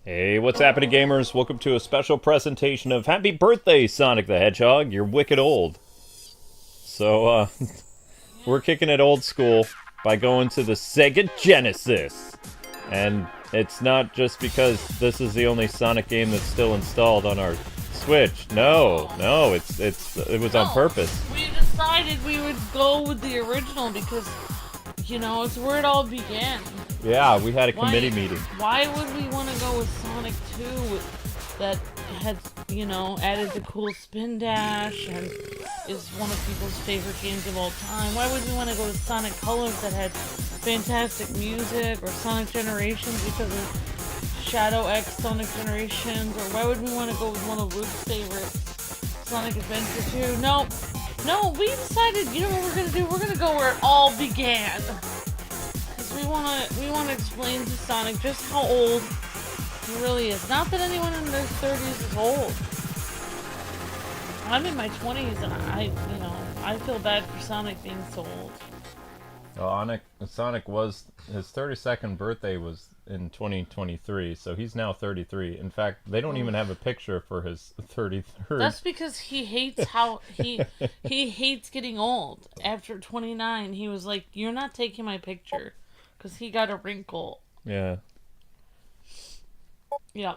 Hey, what's happening, gamers? Welcome to a special presentation of Happy Birthday, Sonic the Hedgehog. You're wicked old. So, we're kicking it old school by going to the Sega Genesis. And it's not just because this is the only Sonic game that's still installed on our Switch. No, it was on purpose. We decided we would go with the original because, it's where it all began. Yeah, we had a committee meeting. Why would we want to go with Sonic 2 that had, added the cool spin dash and is one of people's favorite games of all time? Why would we want to go with Sonic Colors that had fantastic music, or Sonic Generations because of Shadow X Sonic Generations? Or why would we want to go with one of Luke's favorites, Sonic Adventure 2? No, we decided, what we're going to do? We're going to go where it all began. We want to explain to Sonic just how old he really is. Not that anyone in their 30s is old. I'm in my 20s, and I feel bad for Sonic being so old. Well, Sonic was, his 32nd birthday was in 2023, so he's now 33. In fact, they don't even have a picture for his 33rd. That's because he hates how he hates getting old. After 29, he was like, "You're not taking my picture." Because he got a wrinkle. Yeah. Yeah.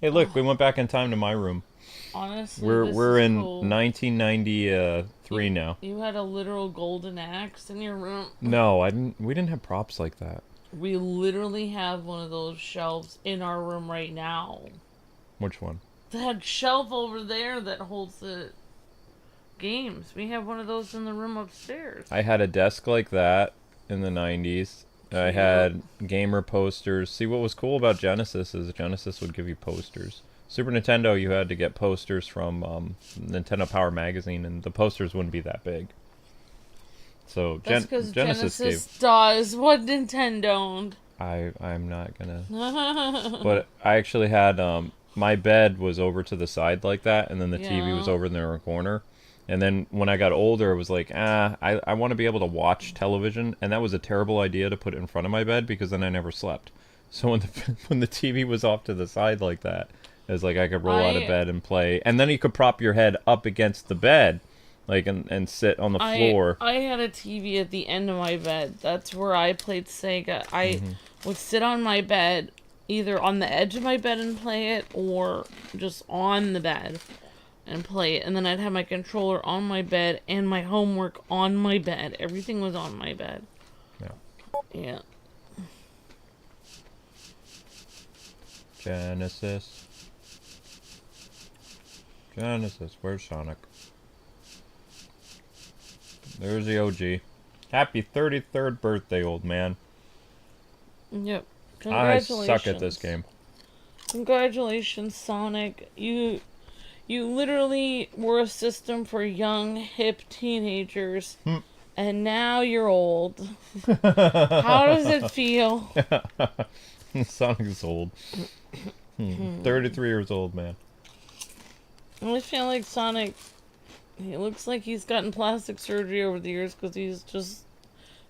Hey, look, we went back in time to my room. Honestly, we're in cool. 1993 now. You had a literal golden axe in your room. No, I didn't. We didn't have props like that. We literally have one of those shelves in our room right now. Which one? That shelf over there that holds the games. We have one of those in the room upstairs. I had a desk like that in the 90s. I had gamer posters. See, what was cool about Genesis is Genesis would give you posters. Super Nintendo, you had to get posters from Nintendo Power Magazine, and the posters wouldn't be that big. So That's because Genesis does what Nintendo owned. I'm not gonna. But I actually had my bed was over to the side like that, and then the TV was over in the corner. And then when I got older, it was like, I want to be able to watch television, and that was a terrible idea to put it in front of my bed because then I never slept. So when the TV was off to the side like that, it was like I could roll out of bed and play, and then you could prop your head up against the bed, like and sit on the floor. I had a TV at the end of my bed. That's where I played Sega. I would sit on my bed, either on the edge of my bed and play it, or just on the bed and play it. And then I'd have my controller on my bed and my homework on my bed. Everything was on my bed. Yeah. Genesis, where's Sonic? There's the OG. Happy 33rd birthday, old man. Yep. I Congratulations. suck at this game. Congratulations, Sonic. You literally were a system for young, hip teenagers, and now you're old. How does it feel? Sonic is old. 33 years old, man. I feel like Sonic, he looks like he's gotten plastic surgery over the years because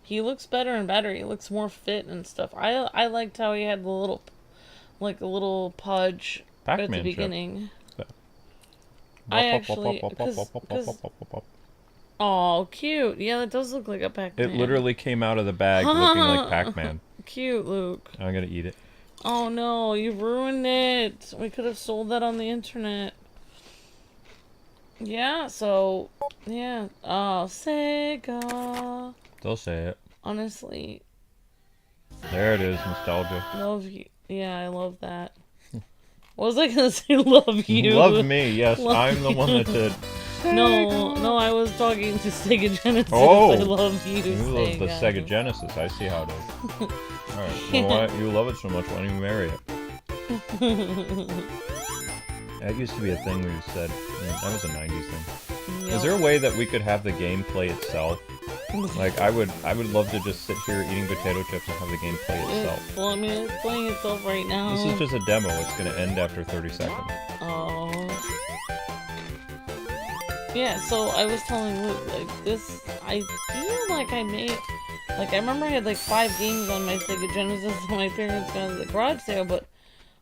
he looks better and better. He looks more fit and stuff. I liked how he had the little, like a little pudge at the beginning. I actually, oh, cute. Yeah, that does look like a Pac-Man. It literally came out of the bag looking like Pac-Man. Cute, Luke. I'm gonna eat it. Oh no, you ruined it. We could have sold that on the internet. Yeah, so, yeah. Oh, Sega. They'll say it. Honestly. There it is, nostalgia. Love you. Yeah, I love that. What was I gonna say? Love you. Love me, yes. I'm the one that did. No, I was talking to Sega Genesis. Oh! I love you, You love the Sega. Sega Genesis. I see how it is. Alright, well, why you love it so much, why don't you marry it? That used to be a thing we said. That was a 90s thing. Yep. Is there a way that we could have the game play itself? Like, I would love to just sit here eating potato chips and have the game play itself. Well, I mean, it's playing itself right now. This is just a demo. It's going to end after 30 seconds. Oh. Yeah, so I was telling Luke, like, this, I feel like I made, like, I remember I had, like, 5 games on my Sega Genesis and my parents got to the garage sale, but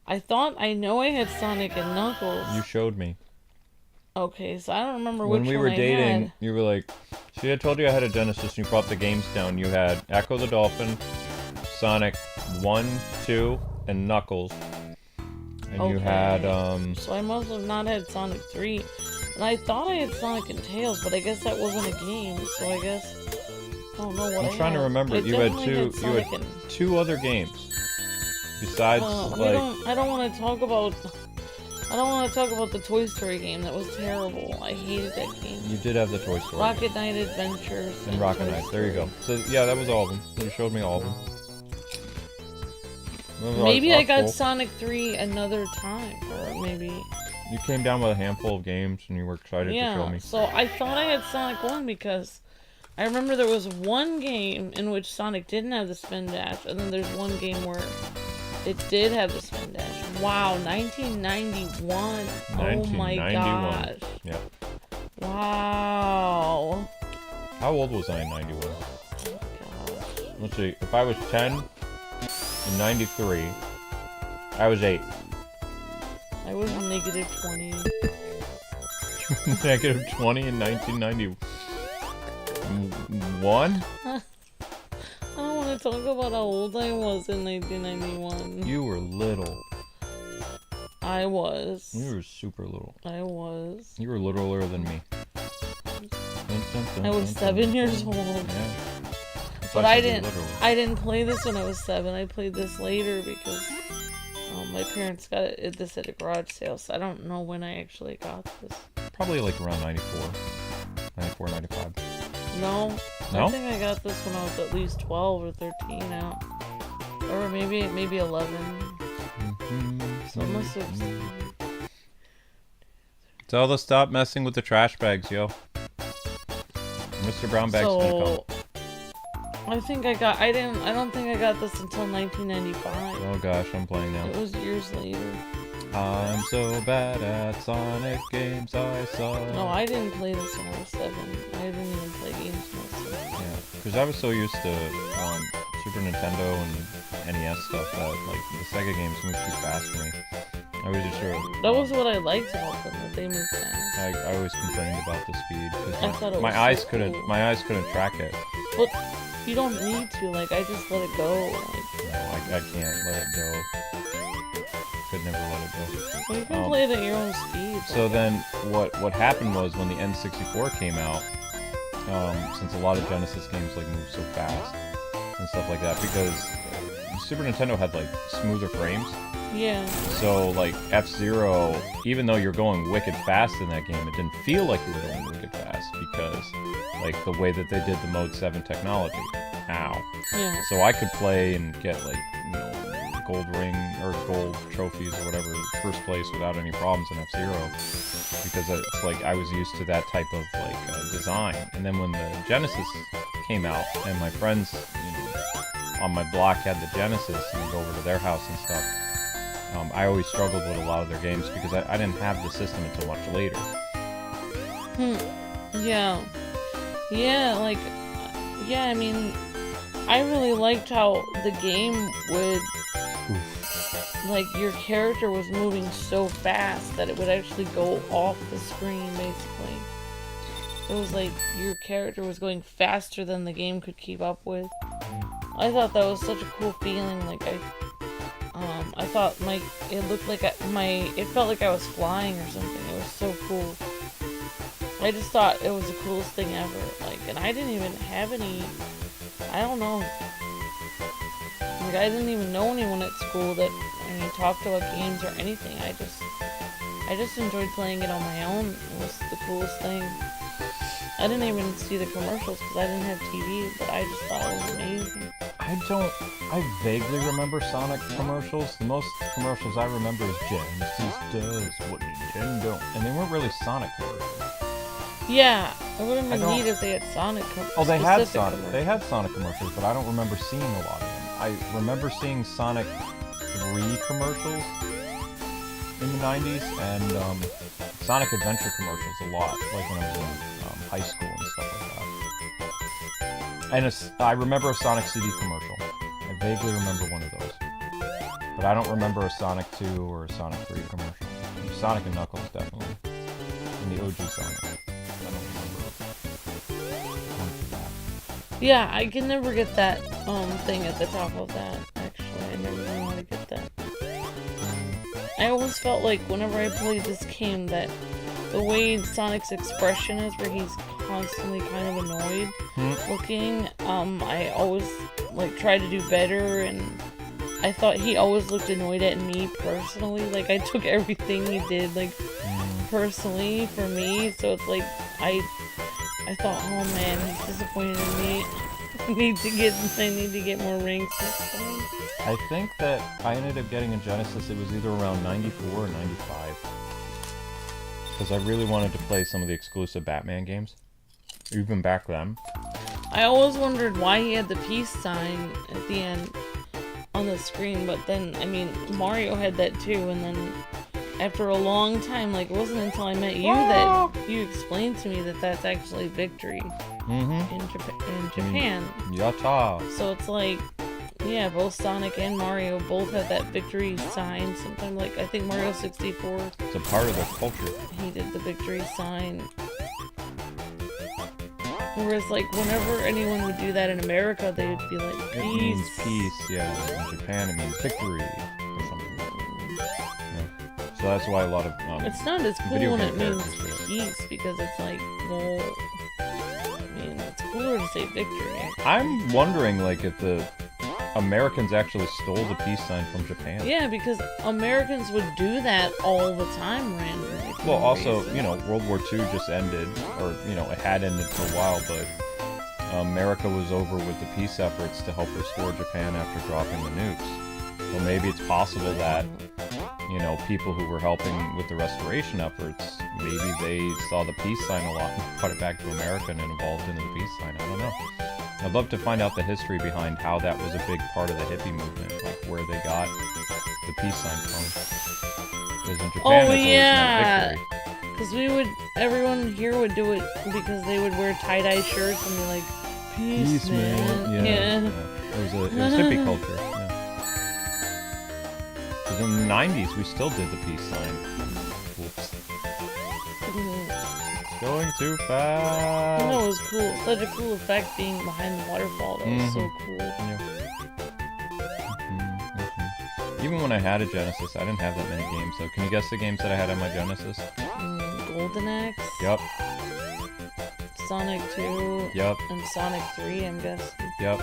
I know I had Sonic and Knuckles. You showed me. Okay, so I don't remember When which we one were I dating, had. you were like, see, I told you I had a Genesis and you brought the games down. You had Echo the Dolphin, Sonic 1, 2, and Knuckles. And you had, So I must have not had Sonic 3. And I thought I had Sonic and Tails, but I guess that wasn't a game, so I guess... I don't know what I had. I'm trying to remember. You had two other games. Besides, I don't want to talk about... I don't want to talk about the Toy Story game. That was terrible. I hated that game. You did have the Toy Story. Rocket Knight Adventures. And Rocket Knight. There you go. So, yeah, that was all of them. You showed me all of them. Maybe I got Sonic 3 another time. Or maybe... You came down with a handful of games and you were excited to show me. Yeah, so I thought I had Sonic 1 because... I remember there was one game in which Sonic didn't have the spin dash. And then there's one game where... it did have the spin dash. Wow, 1991. Oh my gosh. Yep. Wow. How old was I in 91? Oh gosh. Let's see. If I was 10 in 93, I was 8. I was negative 20. Negative 20 in 1991? I don't want to talk about how old I was in 1991. You were little. I was. You were super little. I was. You were littler than me. I was 7 years old. Yeah. But I didn't play this when I was 7. I played this later because my parents got this at a garage sale, so I don't know when I actually got this. Probably like around 94, 95. No? No? I think I got this when I was at least 12 or 13 out. Or maybe 11. So it must have... Tell them to stop messing with the trash bags, yo. Mr. Brown Bag's gonna come. I don't think I got this until 1995. Oh gosh, I'm playing now. It was years later. I'm so bad at Sonic games, I suck. No, I didn't play this when I was 7. I didn't even play games when I was 7. Yeah, because I was so used to Super Nintendo and NES stuff that like the Sega games moved too fast for me. I was just sure. That was what I liked about them, that they moved fast. I always complained about the speed because my eyes couldn't track it. But you don't need to. Like I just let it go. No, I can't let it go. Could never let it go. Well, you can play it at your own speed. So then, what happened was when the N64 came out, since a lot of Genesis games like move so fast and stuff like that, because Super Nintendo had like smoother frames. Yeah. So like F-Zero, even though you're going wicked fast in that game, it didn't feel like you were going wicked fast because like the way that they did the Mode 7 technology. Ow. Yeah. So I could play and get like, gold ring or gold trophies or whatever, first place without any problems in F-Zero, because it's like I was used to that type of like design. And then when the Genesis came out and my friends on my block had the Genesis and I'd go over to their house and stuff, I always struggled with a lot of their games because I didn't have the system until much later. Yeah. Yeah, like, yeah, I mean, I really liked how the game would, like, your character was moving so fast that it would actually go off the screen, basically. It was like your character was going faster than the game could keep up with. I thought that was such a cool feeling. Like I thought it looked like it felt like I was flying or something. It was so cool. I just thought it was the coolest thing ever. Like, and I didn't even have any. I don't know. Like, I didn't even know anyone at school that talked about games or anything. I just enjoyed playing it on my own. It was the coolest thing. I didn't even see the commercials because I didn't have TV, but I just thought it was amazing. I vaguely remember Sonic commercials. The most commercials I remember is Genesis does what Nintendo, and they weren't really Sonic commercials. Yeah, it would have been neat if they had Sonic commercials. Oh, they had Sonic. They had Sonic commercials, but I don't remember seeing a lot of them. I remember seeing Sonic 3 commercials in the 90s, and Sonic Adventure commercials a lot, like when I was in high school and stuff like that. And I remember a Sonic CD commercial. I vaguely remember one of those. But I don't remember a Sonic 2 or a Sonic 3 commercial. Sonic and Knuckles, definitely. And the OG Sonic. I don't remember one for that. Yeah, I can never get that thing at the top of that, actually. I never know how to get that. I always felt like whenever I played this game that the way Sonic's expression is, where he's constantly kind of annoyed looking, I always like tried to do better, and I thought he always looked annoyed at me personally. Like I took everything he did like personally for me, so it's like I thought, oh man, he's disappointed in me. I need to get more rings next time. I think that I ended up getting a Genesis, it was either around 94 or 95. Because I really wanted to play some of the exclusive Batman games. Even back then. I always wondered why he had the peace sign at the end on the screen, but then, I mean, Mario had that too, and then after a long time, like, it wasn't until I met you that you explained to me that that's actually victory in Japan. Yatta! So it's like, yeah, both Sonic and Mario both have that victory sign. Sometimes, like, I think Mario 64, It's a part of their culture. he did the victory sign. Whereas, like, whenever anyone would do that in America, they would be like, peace. It means peace, yeah. In Japan, it means victory. Or something like that. Yeah. So that's why a lot of It's not as cool video when game it means characters peace, because it's like, well, I mean, it's cooler to say victory. I'm wondering, like, if the Americans actually stole the peace sign from Japan. Yeah, because Americans would do that all the time randomly. Well, also, you know, World War II just ended, or, you know, it had ended for a while, but America was over with the peace efforts to help restore Japan after dropping the nukes. So maybe it's possible that, you know, people who were helping with the restoration efforts, maybe they saw the peace sign a lot and brought it back to America and evolved into the peace sign. I don't know. I'd love to find out the history behind how that was a big part of the hippie movement, like where they got the peace sign from. Because in Japan, it's always meant victory. Because everyone here would do it because they would wear tie-dye shirts and be like, peace, man. Yeah. It was hippie culture, yeah. Because in the 90s, we still did the peace sign. Whoops. It's going too fast. I know, it was cool. Such a cool effect being behind the waterfall. That was so cool. Yeah. Even when I had a Genesis, I didn't have that many games, though. Can you guess the games that I had on my Genesis? Golden Axe. Yep. Sonic 2. Yep. And Sonic 3, I'm guessing. Yep.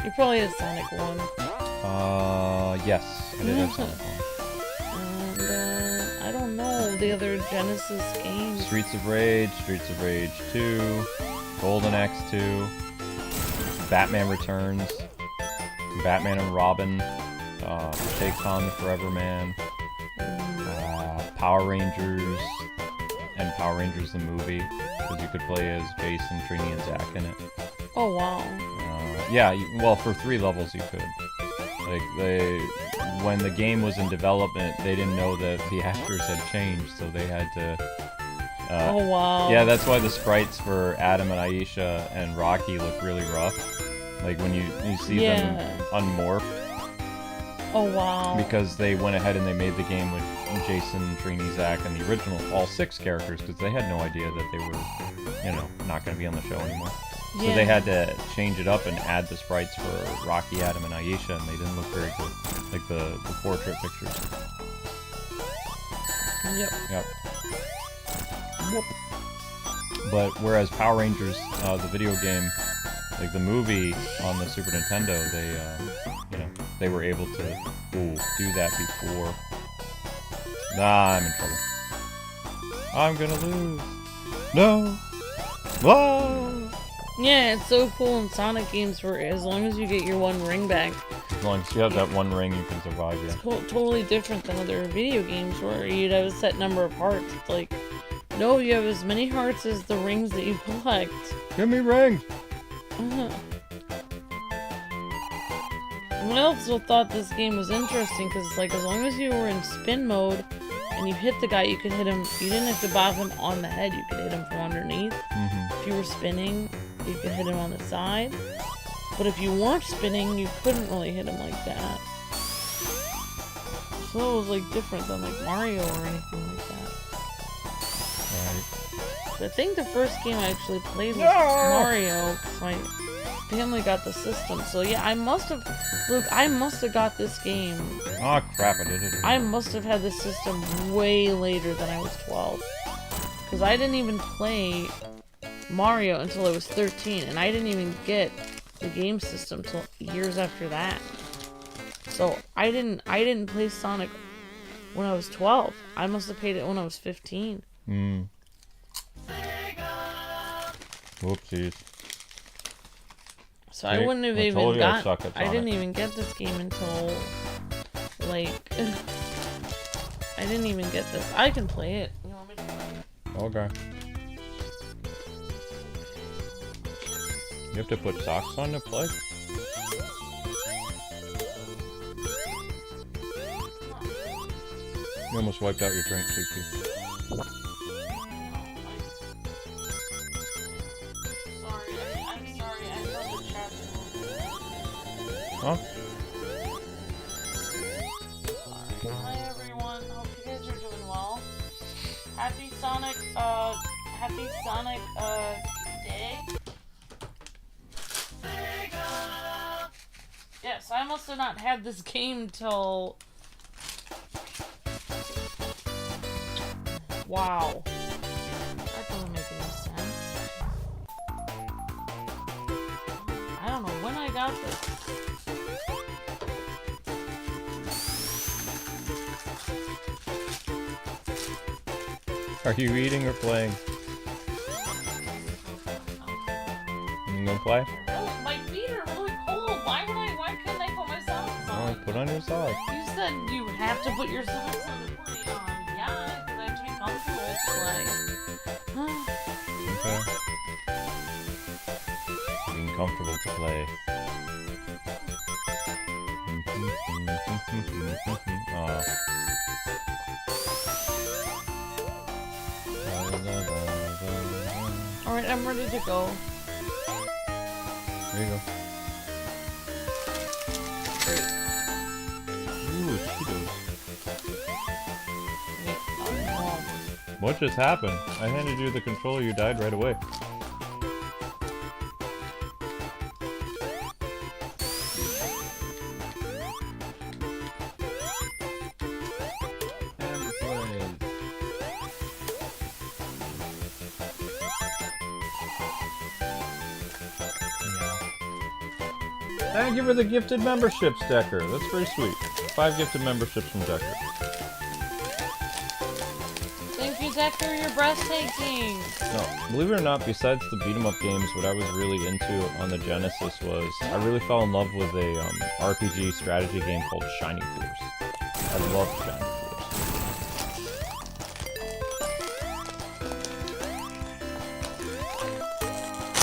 You probably had Sonic 1. Yes. I did have Sonic 1. And, I don't know the other Genesis games. Streets of Rage 2, Golden Axe 2, Batman Returns, Batman and Robin, Takes on the Forever Man, Power Rangers, and Power Rangers the movie, because you could play as Jason, Trini, and Zack in it. Oh wow. Yeah, well, for 3 levels you could. Like, when the game was in development, they didn't know that the actors had changed, so they had to... oh wow. Yeah, that's why the sprites for Adam and Aisha and Rocky look really rough. Like, when you see them unmorph. Oh wow. Because they went ahead and they made the game with Jason, Trini, Zack, and the original, all 6 characters, because they had no idea that they were, you know, not going to be on the show anymore. So they had to change it up and add the sprites for Rocky, Adam, and Aisha, and they didn't look very good. Like the portrait pictures. Yep. But whereas Power Rangers, the video game, like the movie on the Super Nintendo, they, you know, they were able to do that before. Nah, I'm in trouble. I'm gonna lose. No. Whoa. Yeah, it's so cool in Sonic games where as long as you get your 1 ring back. As long as you have that 1 ring, you can survive, yeah. It's totally different than other video games where you'd have a set number of hearts. It's like, no, you have as many hearts as the rings that you collect. Give me rings! I also thought this game was interesting because, like, as long as you were in spin mode and you hit the guy, you could hit him. You didn't have to bop him on the head, you could hit him from underneath. If you were spinning, you could hit him on the side. But if you weren't spinning, you couldn't really hit him like that. So it was like different than like Mario or anything like that. Right. I think the first game I actually played was Mario, because my family got the system. So yeah, I must have, Luke, I must have got this game. Oh crap, I did it again. I must have had this system way later than I was 12. Because I didn't even play Mario until I was 13, and I didn't even get the game system till years after that. So I didn't play Sonic when I was 12. I must have played it when I was 15. Whoopsies. So I wouldn't have even got. I didn't even get this game until like I didn't even get this. I can play it. You want me to play it? Okay. You have to put socks on to play? You almost wiped out your drink, Suki. I'm sorry, I know the chat. Huh? Alright, hi everyone. Hope you guys are doing well. Happy Sonic Day. Yes, I must have not had this game till... Wow. That doesn't make any sense. I don't know when I got this. Are you eating or playing? You gonna play? Oh, my feet are really cold. Why couldn't I put my socks on? Oh, put on your socks. You said you have to put your socks on to play. Yeah, because I have to be comfortable to play. Okay. Being comfortable to play. Alright, I'm ready to go. There you go. Great. Ooh, Cheetos. Wait, What just happened? I handed you the controller, you died right away. Thank you for the gifted memberships, Decker. That's very sweet. 5 gifted memberships from Decker. Thank you, Decker. You're breathtaking. No, believe it or not, besides the beat-em-up games, what I was really into on the Genesis was I really fell in love with a RPG strategy game called Shining Force. I love Shining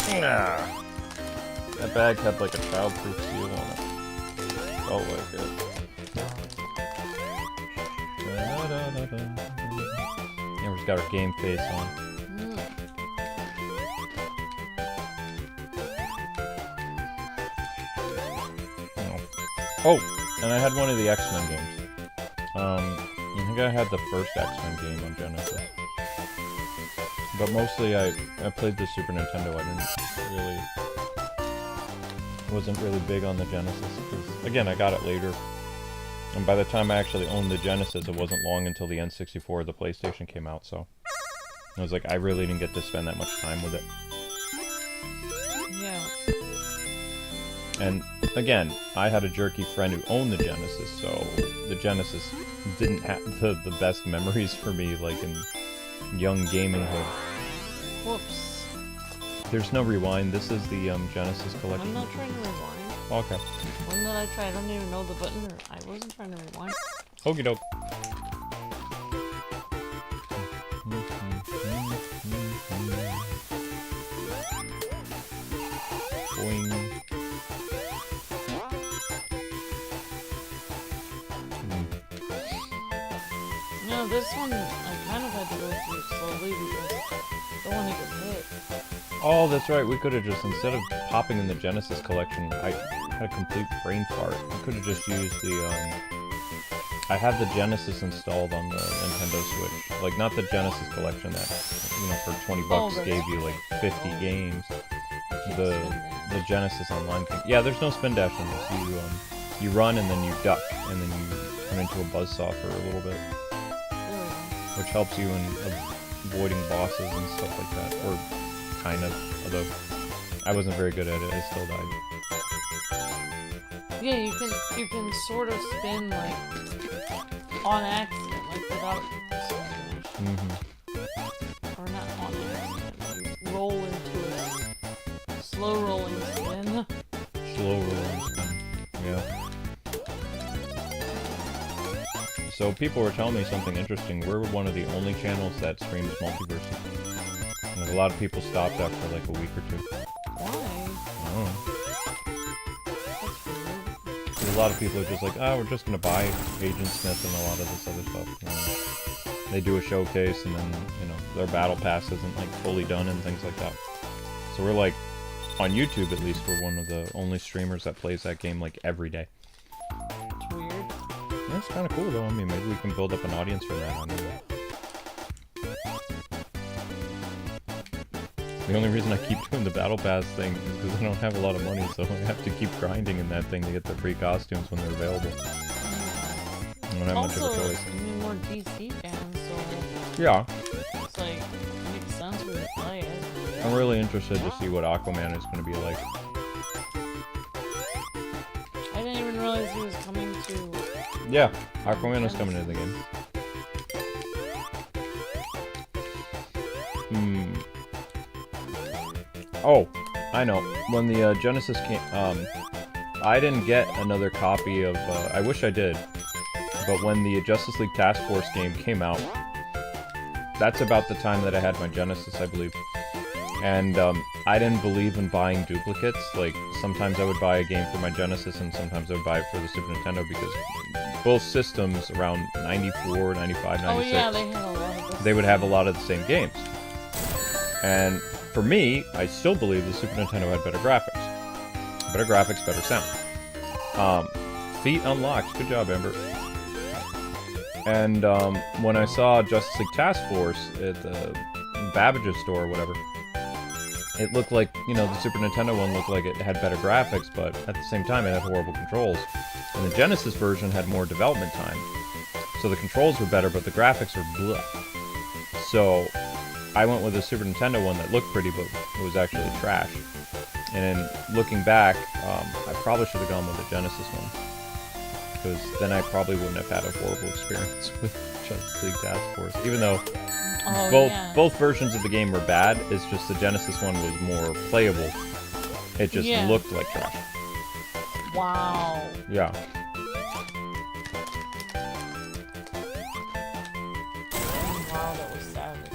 Force. Nah. That bag had like a childproof seal on it. Felt like it. Amber's got her game face on. Oh, and I had one of the X-Men games. I think I had the first X-Men game on Genesis. But mostly I played the Super Nintendo. Wasn't really big on the Genesis, because, again, I got it later. And by the time I actually owned the Genesis, it wasn't long until the N64 or the PlayStation came out, so... I was like, I really didn't get to spend that much time with it. Yeah. And, again, I had a jerky friend who owned the Genesis, so the Genesis didn't have the best memories for me, like in young gaminghood. Whoops. There's no rewind, this is the Genesis collection. I'm not trying to rewind. Okay. When did I try? I don't even know the button, or I wasn't trying to rewind. Okie doke. Boing. No, this one I kind of had to go through slowly because I don't want to get hit. Oh, that's right. We could have just, instead of popping in the Genesis collection, I had a complete brain fart. We could have just used the I have the Genesis installed on the Nintendo Switch. Like, not the Genesis collection that, you know, for 20 bucks gave you like 50 games. The Genesis Online thing. Yeah, there's no spin dash in this. You run and then you duck, and then you turn into a buzzsaw for a little bit. Which helps you in avoiding bosses and stuff like that. Or kind of, although I wasn't very good at it, I still died. Yeah, you can sort of spin like on accident, like without or not on accident. You roll into a slow rolling spin. Slow rolling spin. Yeah. So people were telling me something interesting. We're one of the only channels that streams multiverses. And a lot of people stopped after like a week or two. Why? I don't know. A lot of people are just like, oh, we're just gonna buy Agent Smith and a lot of this other stuff. You know, they do a showcase and then, you know, their battle pass isn't like fully done and things like that. So we're like, on YouTube at least, we're one of the only streamers that plays that game like every day. It's weird. Yeah, it's kind of cool though. I mean, maybe we can build up an audience from that. I don't know. The only reason I keep doing the battle pass thing is because I don't have a lot of money, so I have to keep grinding in that thing to get the free costumes when they're available. I don't have much of a choice. I mean, we're DC fans, so yeah, it's like it makes sense we would play it. I'm really interested to see what Aquaman is going to be like. I didn't even realize he was coming to. Yeah, Aquaman is coming to the game. Oh, I know. When the Genesis came, I didn't get another copy of, I wish I did, but when the Justice League Task Force game came out, that's about the time that I had my Genesis, I believe. And, I didn't believe in buying duplicates. Like, sometimes I would buy a game for my Genesis, and sometimes I would buy it for the Super Nintendo, because both systems, around 94, 95, 96, oh yeah, they had a lot of this. They would have a lot of the same games. And for me, I still believe the Super Nintendo had better graphics. Better graphics, better sound. Feat unlocked. Good job, Amber. And when I saw Justice League Task Force at the Babbage's store or whatever, it looked like, you know, the Super Nintendo one looked like it had better graphics, but at the same time it had horrible controls. And the Genesis version had more development time. So the controls were better, but the graphics were bleh. So I went with a Super Nintendo one that looked pretty, but it was actually trash. And in looking back, I probably should have gone with the Genesis one. Because then I probably wouldn't have had a horrible experience with Justice League Task Force. Even though both versions of the game were bad, it's just the Genesis one was more playable. It just looked like trash. Wow. Yeah. Wow, that was savage.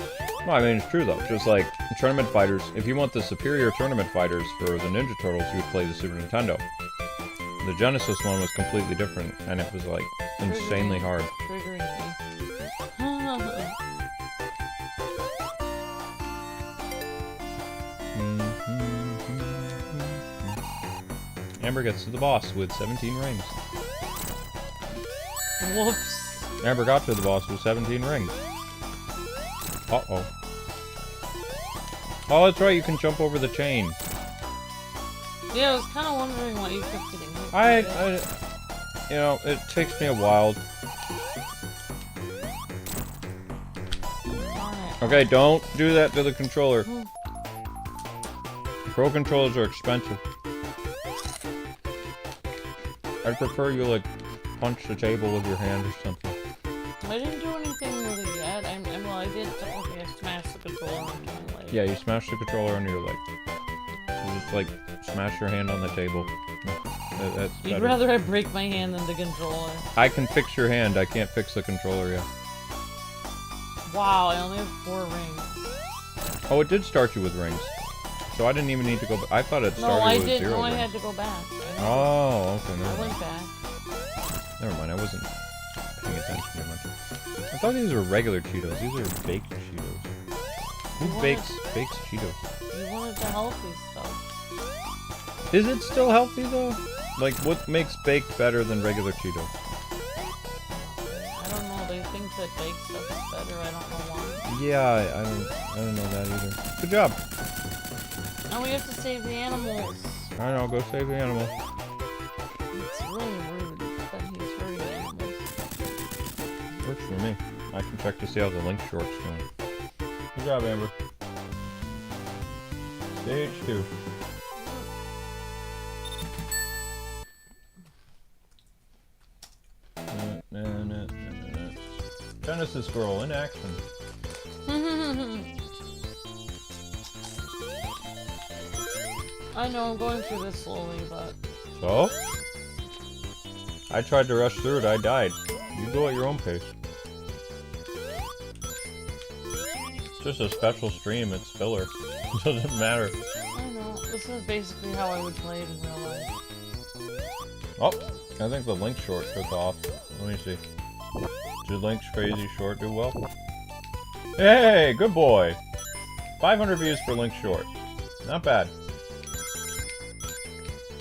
Well, I mean, it's true though. Just like tournament fighters, if you want the superior tournament fighters for the Ninja Turtles, you would play the Super Nintendo. The Genesis one was completely different, and it was like insanely hard. Triggering me. Amber gets to the boss with 17 rings. Whoops. Amber got to the boss with 17 rings. Uh-oh. Oh, that's right, you can jump over the chain. Yeah, I was kind of wondering why you kept getting hit. You know, it takes me a while. Okay, don't do that to the controller. Pro controllers are expensive. I'd prefer you, like, punch the table with your hand or something. I didn't do anything with it yet. Well, I did. Okay, I smashed the controller onto my leg. Yeah, you smash the controller under your leg. You just, like, smash your hand on the table. That's better. You'd rather I break my hand than the controller. I can fix your hand, I can't fix the controller yet. Wow, I only have 4 rings. Oh, it did start you with rings. So I didn't even need to go back. I thought it started with 0 rings. No, I had to go back. Oh, okay. I went back. Never mind, I wasn't paying attention too much. I thought these were regular Cheetos. These are baked Cheetos. Who bakes Cheetos? You wanted the healthy stuff. Is it still healthy though? Like, what makes baked better than regular Cheetos? thinks that baked stuff is better. I don't know why. Yeah, I don't know that either. Good job. Now we have to save the animals. I know, go save the animal. It's really rude that he's hurting animals. Works for me. I can check to see how the link short's going. Good job, Amber. Stage 2. Genesis Girl in action. I know, I'm going through this slowly, but... So? I tried to rush through it, I died. You go at your own pace. It's just a special stream, it's filler. It doesn't matter. I know, this is basically how I would play it in real life. Oh, I think the Link short took off. Let me see. Did Link's crazy short do well? Hey, good boy! 500 views for Link short. Not bad.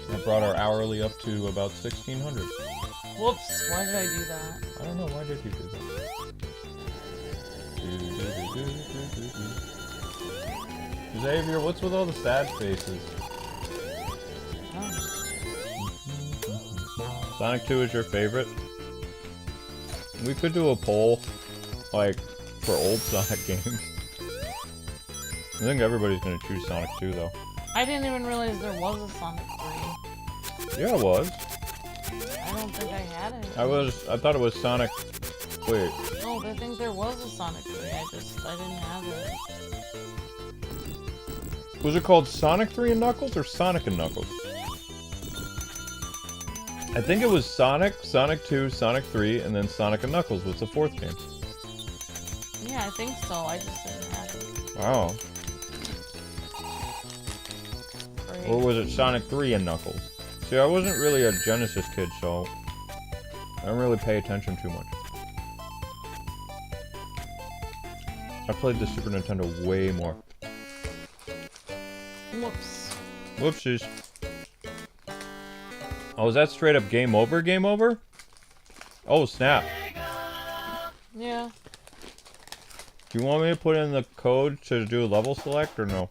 That brought our hourly up to about 1,600. Whoops, why did I do that? I don't know, why did you do that? Xavier, what's with all the sad faces? Sonic 2 is your favorite? We could do a poll, like, for old Sonic games. I think everybody's gonna choose Sonic 2, though. I didn't even realize there was a Sonic 3. Yeah, it was. I don't think I had it. I thought it was Sonic... Wait. No, I think there was a Sonic 3, I didn't have it. Was it called Sonic 3 and Knuckles, or Sonic and Knuckles? I think it was Sonic, Sonic 2, Sonic 3, and then Sonic and Knuckles was the 4th game. Yeah, I think so. I just didn't have it. Wow. Great. Or was it Sonic 3 and Knuckles? See, I wasn't really a Genesis kid, so I don't really pay attention too much. I played the Super Nintendo way more. Whoops. Whoopsies. Oh, is that straight up game over? Game over? Oh, snap. Yeah. Do you want me to put in the code to do level select or no?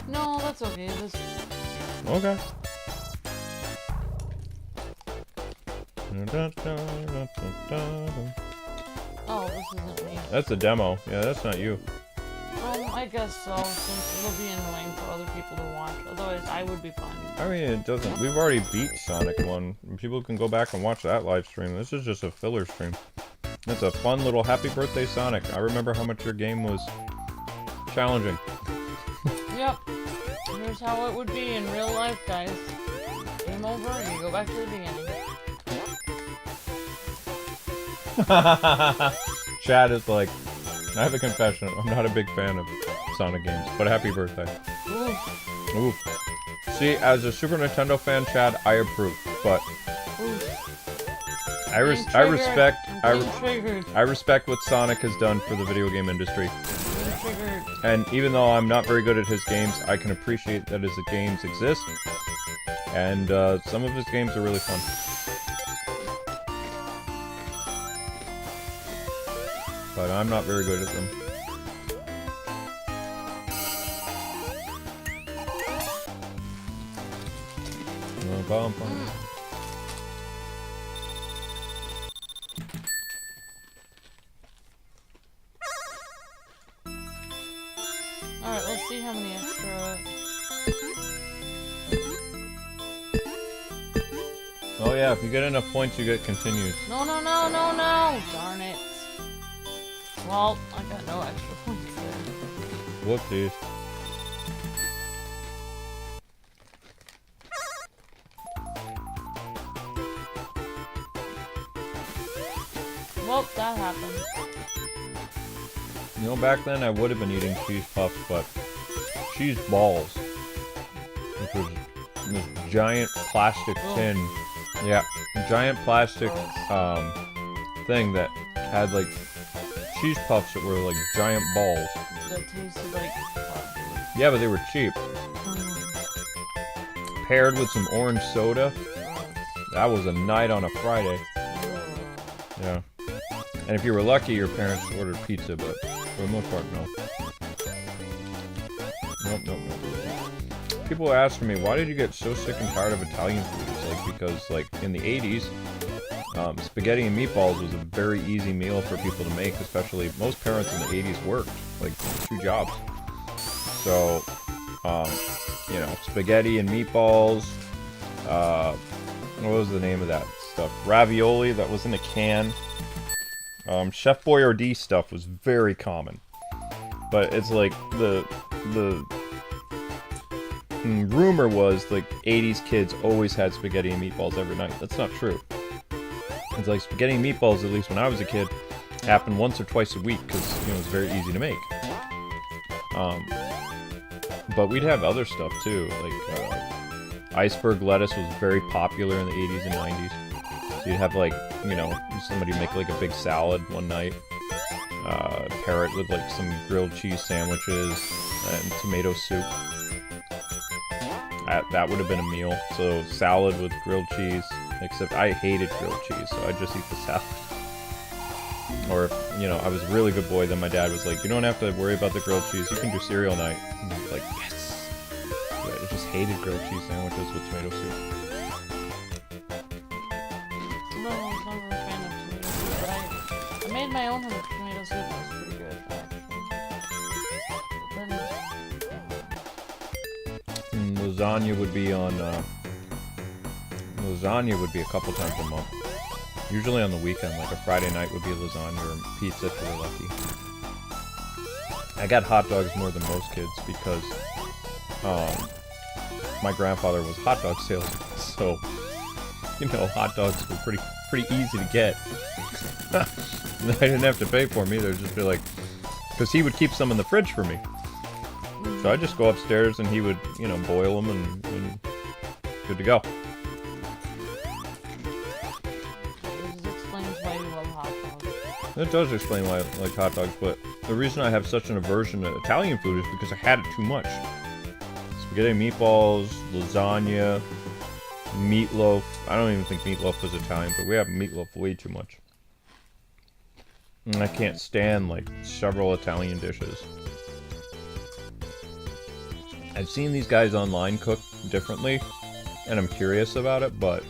No, that's okay. Okay. Oh, this isn't me. That's a demo. Yeah, that's not you. I guess so, since it'll be annoying for other people to watch. Otherwise, I would be fine. I mean, it doesn't. We've already beat Sonic 1. People can go back and watch that live stream. This is just a filler stream. It's a fun little happy birthday Sonic. I remember how much your game was challenging. Yep. Here's how it would be in real life, guys. Game over, and you go back to the beginning. Chad is like, I have a confession. I'm not a big fan of Sonic games, but happy birthday. Oof. Oof. See, as a Super Nintendo fan, Chad, I approve, but Oof. I Triggered. respect what Sonic has done for the video game industry. Being triggered. And even though I'm not very good at his games, I can appreciate that his games exist. And some of his games are really fun. But I'm not very good at them. Alright, let's see how many extra... Oh yeah, if you get enough points, you get continues. No! Darn it. Well, I got no extra points there. Whoopsies. Well, that happened. You know, back then I would have been eating cheese puffs, but cheese balls, which was this giant plastic tin, yeah, giant plastic thing that had like cheese puffs that were like giant balls. That tasted like cardboard. Yeah, but they were cheap. Paired with some orange soda. That was a night on a Friday. Yeah. And if you were lucky, your parents ordered pizza, but for the most part, no. Nope. People are asking me, why did you get so sick and tired of Italian food? It's like, because, like, in the 80s, spaghetti and meatballs was a very easy meal for people to make, especially most parents in the 80s worked, like, 2 jobs. So, you know, spaghetti and meatballs, what was the name of that stuff? Ravioli, that was in a can. Chef Boyardee stuff was very common. But it's like, the rumor was, like, 80s kids always had spaghetti and meatballs every night. That's not true. It's like spaghetti and meatballs, at least when I was a kid, happened once or twice a week, because, you know, it was very easy to make. But we'd have other stuff, too. Like, iceberg lettuce was very popular in the 80s and 90s. So you'd have, like, you know, somebody make, like, a big salad one night. Pair it with, like, some grilled cheese sandwiches and tomato soup. That would have been a meal. So, salad with grilled cheese. Except I hated grilled cheese, so I'd just eat the salad. Or if, you know, I was a really good boy, then my dad was like, you don't have to worry about the grilled cheese, you can do cereal night. And I was like, yes! But I just hated grilled cheese sandwiches with tomato soup. No, I was never a fan of tomato soup, but I made my own with tomato soup. It was pretty good, actually. But then, lasagna would be on, lasagna would be a couple times a month. Usually on the weekend, like a Friday night would be lasagna or pizza if you're lucky. I got hot dogs more than most kids because my grandfather was a hot dog salesman, so you know, hot dogs were pretty easy to get. I didn't have to pay for them either, just be like, because he would keep some in the fridge for me. So I'd just go upstairs and he would, you know, boil them and good to go. It does explain why I like hot dogs, but the reason I have such an aversion to Italian food is because I had it too much. Spaghetti and meatballs, lasagna, meatloaf. I don't even think meatloaf was Italian, but we have meatloaf way too much. And I can't stand, like, several Italian dishes. I've seen these guys online cook differently, and I'm curious about it, but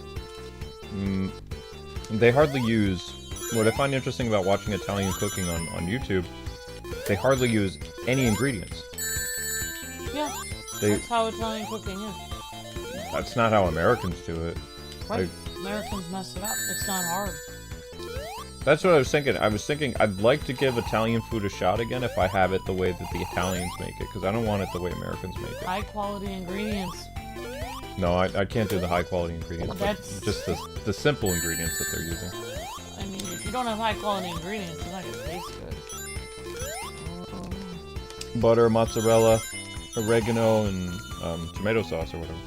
they hardly use... What I find interesting about watching Italian cooking on YouTube, they hardly use any ingredients. Yeah, that's how Italian cooking is. That's not how Americans do it. Right, Americans mess it up. It's not hard. That's what I was thinking. I was thinking I'd like to give Italian food a shot again if I have it the way that the Italians make it, because I don't want it the way Americans make it. High quality ingredients. No, I can't do the high quality ingredients, That's... but just the simple ingredients that they're using. I mean, if you don't have high quality ingredients, it's not gonna taste good. Butter, mozzarella, oregano, and tomato sauce or whatever.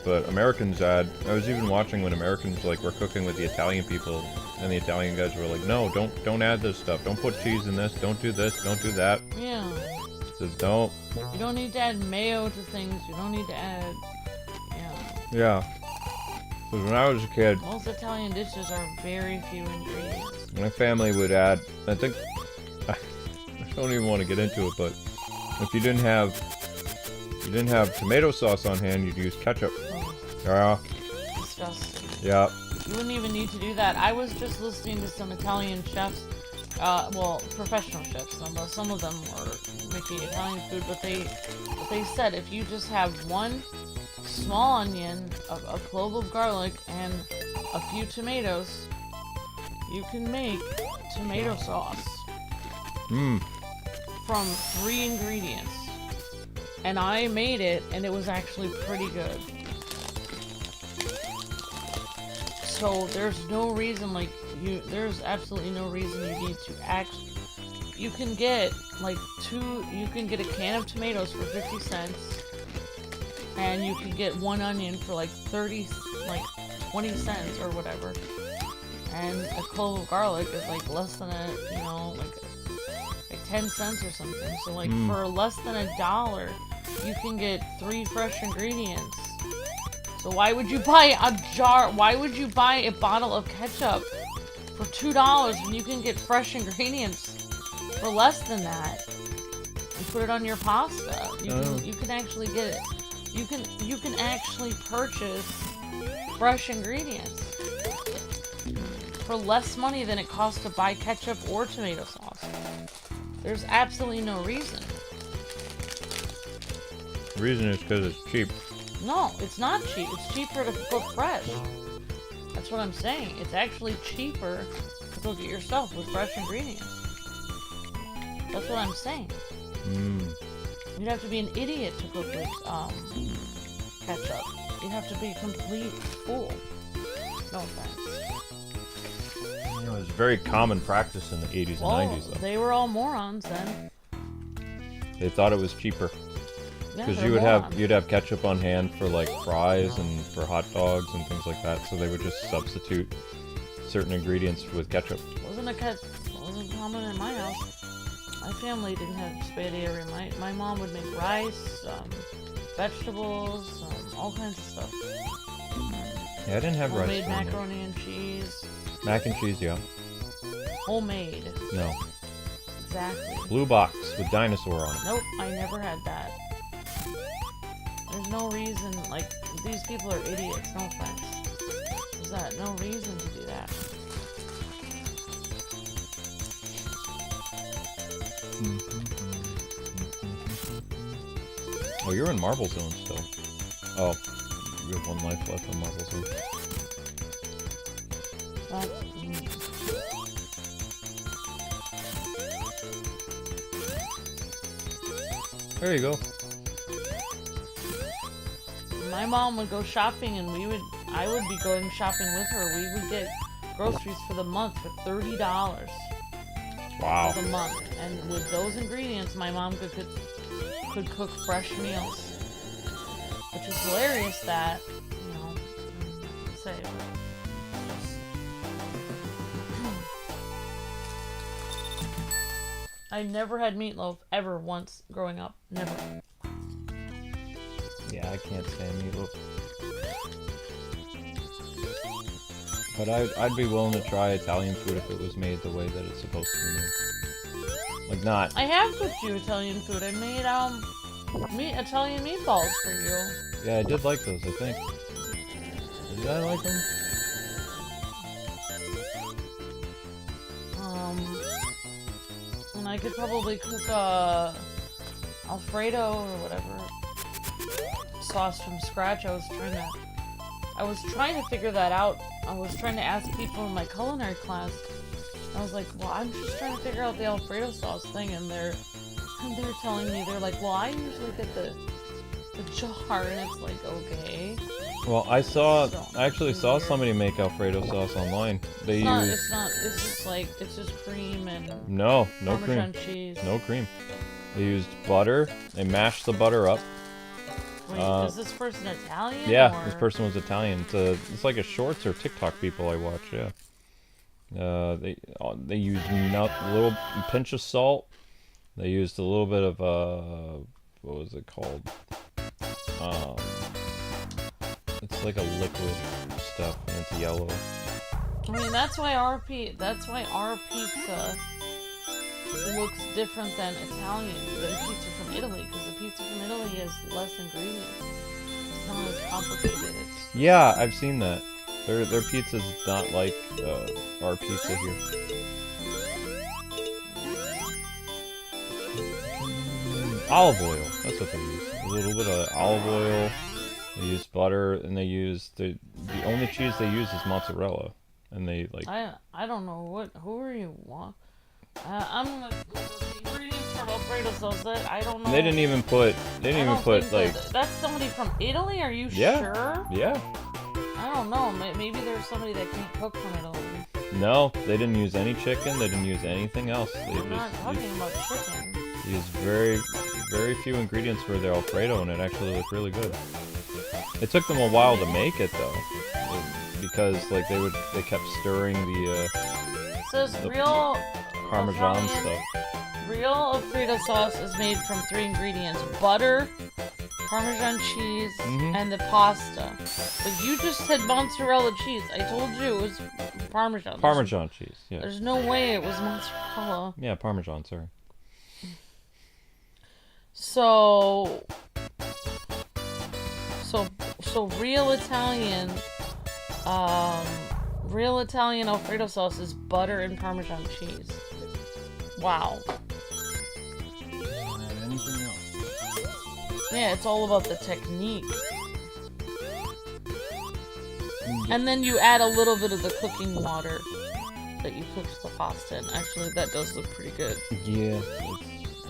But Americans I was even watching when Americans like were cooking with the Italian people, and the Italian guys were like, no, don't add this stuff. Don't put cheese in this. Don't do this. Don't do that. Yeah. Says don't. You don't need to add mayo to things. You don't need to add... Yeah. Because when I was a kid... Most Italian dishes are very few ingredients. My family would add... I think... I don't even want to get into it, but... If you didn't have tomato sauce on hand, you'd use ketchup. Oh. Yeah. Disgusting. Yeah. You wouldn't even need to do that. I was just listening to some Italian chefs, well, professional chefs. Some of them were making Italian food, but they said if you just have one small onion, a clove of garlic, and a few tomatoes, you can make tomato sauce. From 3 ingredients. And I made it, and it was actually pretty good. So there's no reason, like, there's absolutely no reason you need to you can get, like, you can get a can of tomatoes for 50 cents, and you can get 1 onion for, like, 20 cents or whatever. And a clove of garlic is, like, less than like 10 cents or something. So, like, for less than $1, you can get 3 fresh ingredients. So why would you buy a bottle of ketchup for $2 when you can get fresh ingredients for less than that and put it on your pasta. You can actually get it. You can actually purchase fresh ingredients for less money than it costs to buy ketchup or tomato sauce. There's absolutely no reason. The reason is because it's cheap. No, it's not cheap. It's cheaper to cook fresh. That's what I'm saying. It's actually cheaper to cook it yourself with fresh ingredients. That's what I'm saying. You'd have to be an idiot to cook with ketchup. You'd have to be a complete fool. No offense. You know, it was very common practice in the 80s and 90s, though. They were all morons then. They thought it was cheaper. Because you'd have ketchup on hand for like fries and for hot dogs and things like that, so they would just substitute certain ingredients with ketchup. Wasn't common in my house. My family didn't have spaghetti every night. My mom would make rice, vegetables, all kinds of stuff. Yeah, I didn't have rice. Homemade macaroni and cheese. Mac and cheese, yeah. Homemade. No. Exactly. Blue box with dinosaur on it. Nope, I never had that. There's no reason, like, these people are idiots, no offense. There's no reason to do that. Oh, you're in Marble Zone still. Oh, you have 1 life left in Marble Zone. There you go. My mom would go shopping and I would be going shopping with her. We would get groceries for the month for $30. Wow. For the month. And with those ingredients, my mom could cook fresh meals. Which is hilarious that, you know, say, I never had meatloaf ever once growing up. Never. Yeah, I can't stand meatloaf. But I'd be willing to try Italian food if it was made the way that it's supposed to be made. Like not. I have cooked you Italian food. I made Italian meatballs for you. Yeah, I did like those. I think. Did I like them? And I could probably cook Alfredo or whatever sauce from scratch. I was trying to figure that out. I was trying to ask people in my culinary class. I was like, well, I'm just trying to figure out the Alfredo sauce thing, and they're telling me, they're like, well, I usually get the jar, and it's like, okay. Well, I actually saw somebody make Alfredo sauce online. It's just cream and no Parmesan cream. cheese. No cream. They used butter. They mashed the butter up. Wait, is this person Italian? Yeah, or? This person was Italian. It's like a shorts or TikTok people I watch. Yeah. They used a little pinch of salt. They used a little bit of what was it called? It's like a liquid stuff, and it's yellow. I mean, that's why our pizza looks different than pizza from Italy, because the pizza from Italy has less ingredients. It's not as complicated. Yeah, I've seen that. Their pizza's not like our pizza here. Olive oil. That's what they use. A little bit of olive oil. They use butter, and they use the only cheese they use is mozzarella, and they like. I don't know who are you? I'm gonna ingredients from Alfredo sauce. I don't know. They didn't even put like. That's somebody from Italy. Are you yeah, sure? Yeah. I don't know. Maybe there's somebody that can't cook from Italy. No, they didn't use any chicken. They didn't use anything else. I'm not talking about chicken. They used very, very few ingredients for their Alfredo, and it actually looked really good. It took them a while to make it though, because like they kept stirring the real Parmesan stuff. Real Alfredo sauce is made from 3 ingredients: butter, Parmesan cheese, and the pasta. But you just said mozzarella cheese. I told you it was Parmesan. Parmesan cheese. Yeah. There's no way it was mozzarella. Yeah, Parmesan. Sorry. So real Italian, Alfredo sauce is butter and Parmesan cheese. Wow. Anything else? Yeah, it's all about the technique. And then you add a little bit of the cooking water that you cooked the pasta in. Actually, that does look pretty good. Yeah,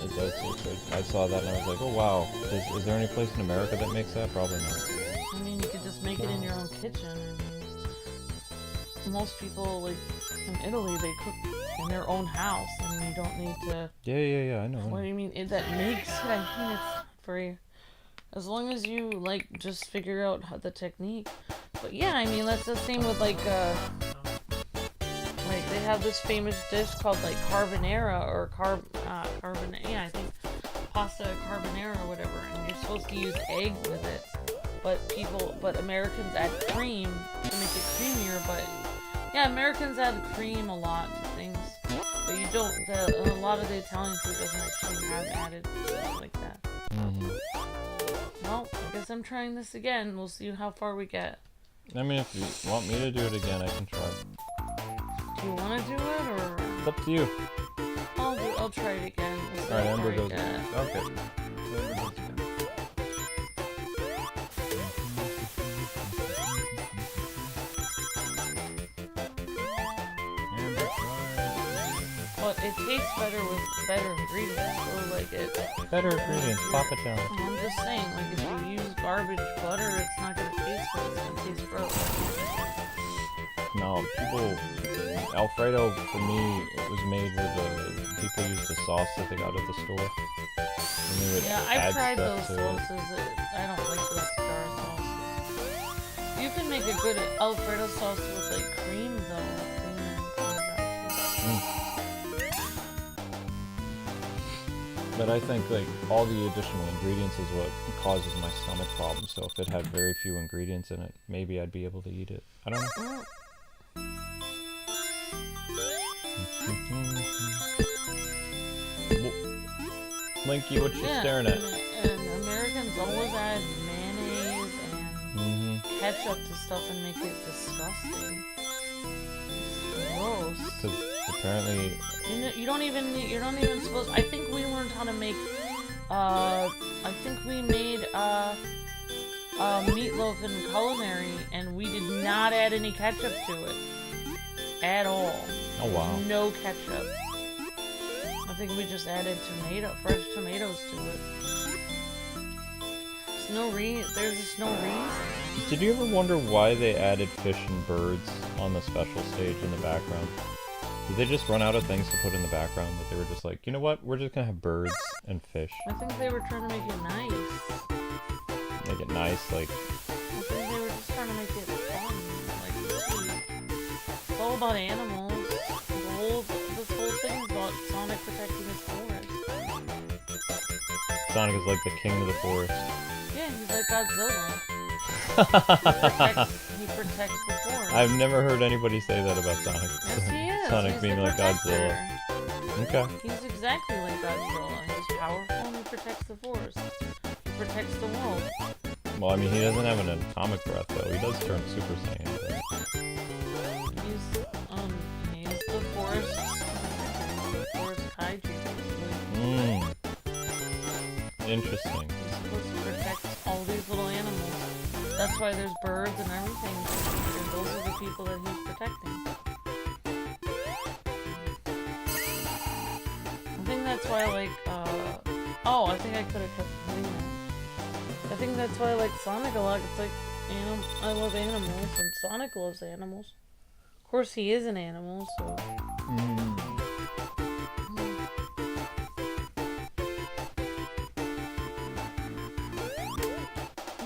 it does look good. I saw that and I was like, oh wow. Is there any place in America that makes that? Probably not. I mean, you could just make it in your own kitchen. I mean, most people, like, in Italy, they cook in their own house. I mean, you don't need to... Yeah, I know. What do you mean? That makes it, I mean, it's not very... As long as you, like, just figure out the technique. But yeah, I mean, that's the same with, like, they have this famous dish called, like, carbonara, or yeah, I think pasta carbonara or whatever, and you're supposed to use egg with it. But Americans add cream to make it creamier, but yeah, Americans add cream a lot to things. But you don't, a lot of the Italian food doesn't actually have added stuff like that. Mm-hmm. Well, I guess I'm trying this again. We'll see how far we get. I mean, if you want me to do it again, I can try. Do you want to do it, or? It's up to you. I'll try it again. Alright, Amber goes again. again. Okay. Amber goes again. But it tastes better with better ingredients, so like it... Better ingredients, pop it down. I'm just saying, like if you use garbage butter, it's not gonna taste good, it's gonna taste gross. No, Alfredo, for me, it was made with people used the sauce that they got at the store. And they would I've tried those to sauces. I don't like those jar sauces. You can make a good Alfredo sauce with like cream though. Cream and Parmesan cheese. But I think like all the additional ingredients is what causes my stomach problems. So if it had very few ingredients in it, maybe I'd be able to eat it. I don't know. Linky, what you staring at? And Americans always add mayonnaise and ketchup to stuff and make it disgusting. It's gross. Because apparently you're not even supposed. I think we learned how to make. I think we made meatloaf in culinary, and we did not add any ketchup to it at all. Oh wow. No ketchup. I think we just added fresh tomatoes to it. There's just no reason. Did you ever wonder why they added fish and birds on the special stage in the background? Did they just run out of things to put in the background that they were just like, you know what, we're just gonna have birds and fish? I think they were trying to make it nice. Make it nice, like... I think they were just trying to make it fun, like sweet. It's all about animals. This whole thing is about Sonic protecting his forest. Sonic is like the king of the forest. Yeah, he's like Godzilla. He protects the forest. I've never heard anybody say that about Sonic. Yes, he is. Sonic He's being the like Godzilla. protector. Okay. He's exactly like Godzilla. He's powerful and he protects the forest. He protects the world. Well, I mean, he doesn't have an atomic breath, though. He does turn Super Saiyan. He's the forest kaiju, basically. Interesting. He's supposed to protect all these little animals. That's why there's birds and everything. And those are the people that he's protecting. I think that's why, like, I think I could have kept playing that. I think that's why I like Sonic a lot. It's like, I love animals, and Sonic loves animals. Of course, he is an animal, so...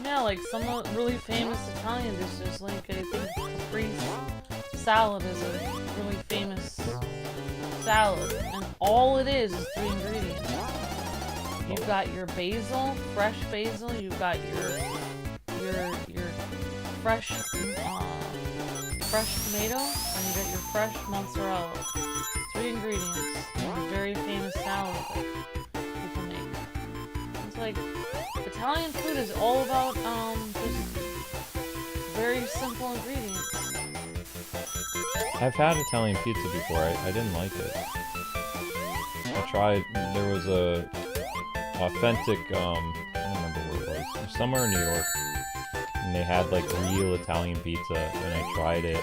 Yeah, like some really famous Italian dishes, like I think caprese salad is a really famous salad, and all it is 3 ingredients. You've got your basil, fresh basil. You've got your fresh fresh tomato and you get your fresh mozzarella. 3 ingredients in a very famous salad that people make. It's like Italian food is all about just very simple ingredients. I've had Italian pizza before. I didn't like it. I tried. There was a authentic. I don't remember where it was. It was somewhere in New York, and they had like real Italian pizza, and I tried it,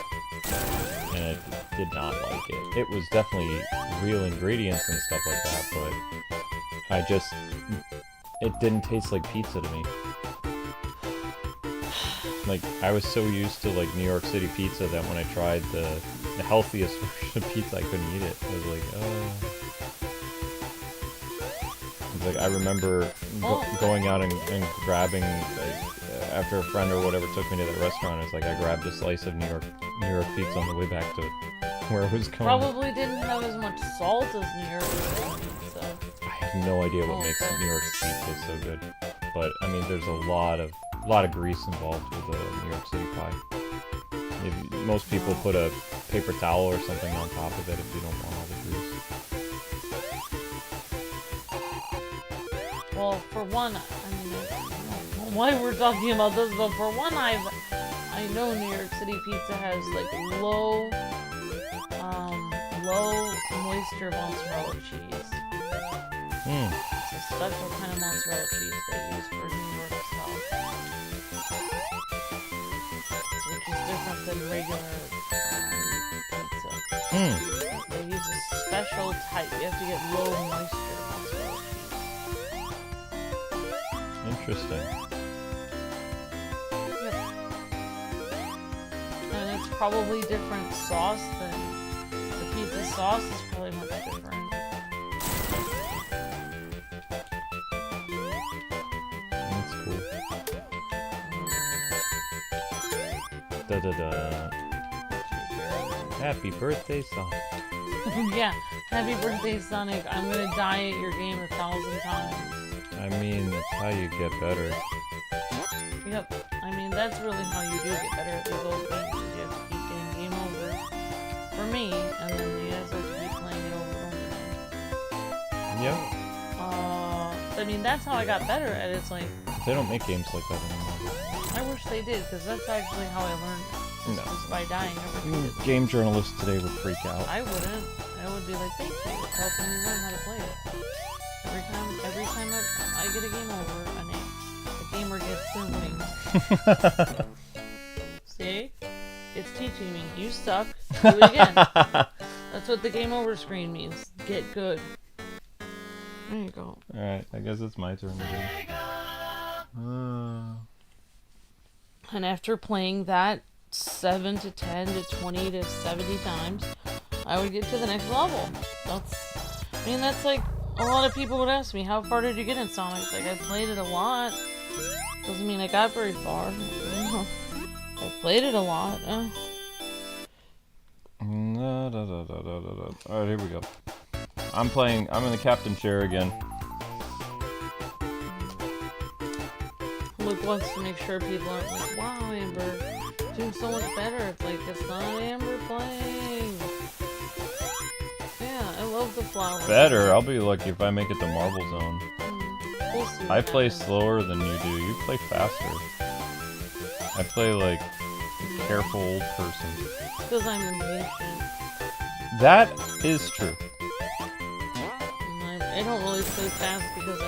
and I did not like it. It was definitely real ingredients and stuff like that, but it didn't taste like pizza to me. Like, I was so used to like New York City pizza that when I tried the healthiest version of pizza, I couldn't eat it. I was like, oh. Like, I remember going out and grabbing, like, after a friend or whatever took me to the restaurant, it's like I grabbed a slice of New York pizza on the way back to where I was going. Probably didn't have as much salt as New York pizza. I have no idea what makes New York's pizza so good, but I mean, there's a lot of grease involved with a New York City pie. Most people put a paper towel or something on top of it if you don't want all the grease. Well, for one, I mean, I don't know why we're talking about this, but for one, I know New York City pizza has like low moisture mozzarella cheese. It's a special kind of mozzarella cheese they use for New York style, which is different than regular pizza. They use a special type. You have to get low moisture mozzarella cheese. Interesting. Yep. And it's probably different sauce than the pizza sauce is probably much different. That's cool. Da-da-da. Happy birthday, Sonic. Yeah, happy birthday, Sonic. I'm gonna die at your game 1,000 times. I mean, that's how you get better. Yep. I mean, that's really how you do get better at these old games. You have to keep getting game over for me, and then you guys have to keep playing it over and over again. Yep. I mean, that's how I got better at it. It's like... They don't make games like that anymore. I wish they did, because that's actually how I learned. Just by dying. Game journalists today would freak out. I wouldn't. I would be like, thank you. It's helping me learn how to play it. Every time I get a game over, the gamer gets 2 wings. See? It's teaching me. You suck. Do it again. That's what the game over screen means. Get good. There you go. Alright, I guess it's my turn again. And after playing that 7 to 10 to 20 to 70 times, I would get to the next level. That's like, a lot of people would ask me, how far did you get in Sonic? It's like, I played it a lot. Doesn't mean I got very far. I played it a lot. Alright, here we go. I'm in the captain chair again. Luke wants to make sure people aren't like, wow, Amber, doing so much better. It's like, it's not Amber playing. Yeah, I love the flowers. Better? I'll be lucky if I make it to Marble Zone. We'll see. I play slower than you do. You play faster. I play like a careful old person. Because I'm impatient. That is true. I don't really play fast because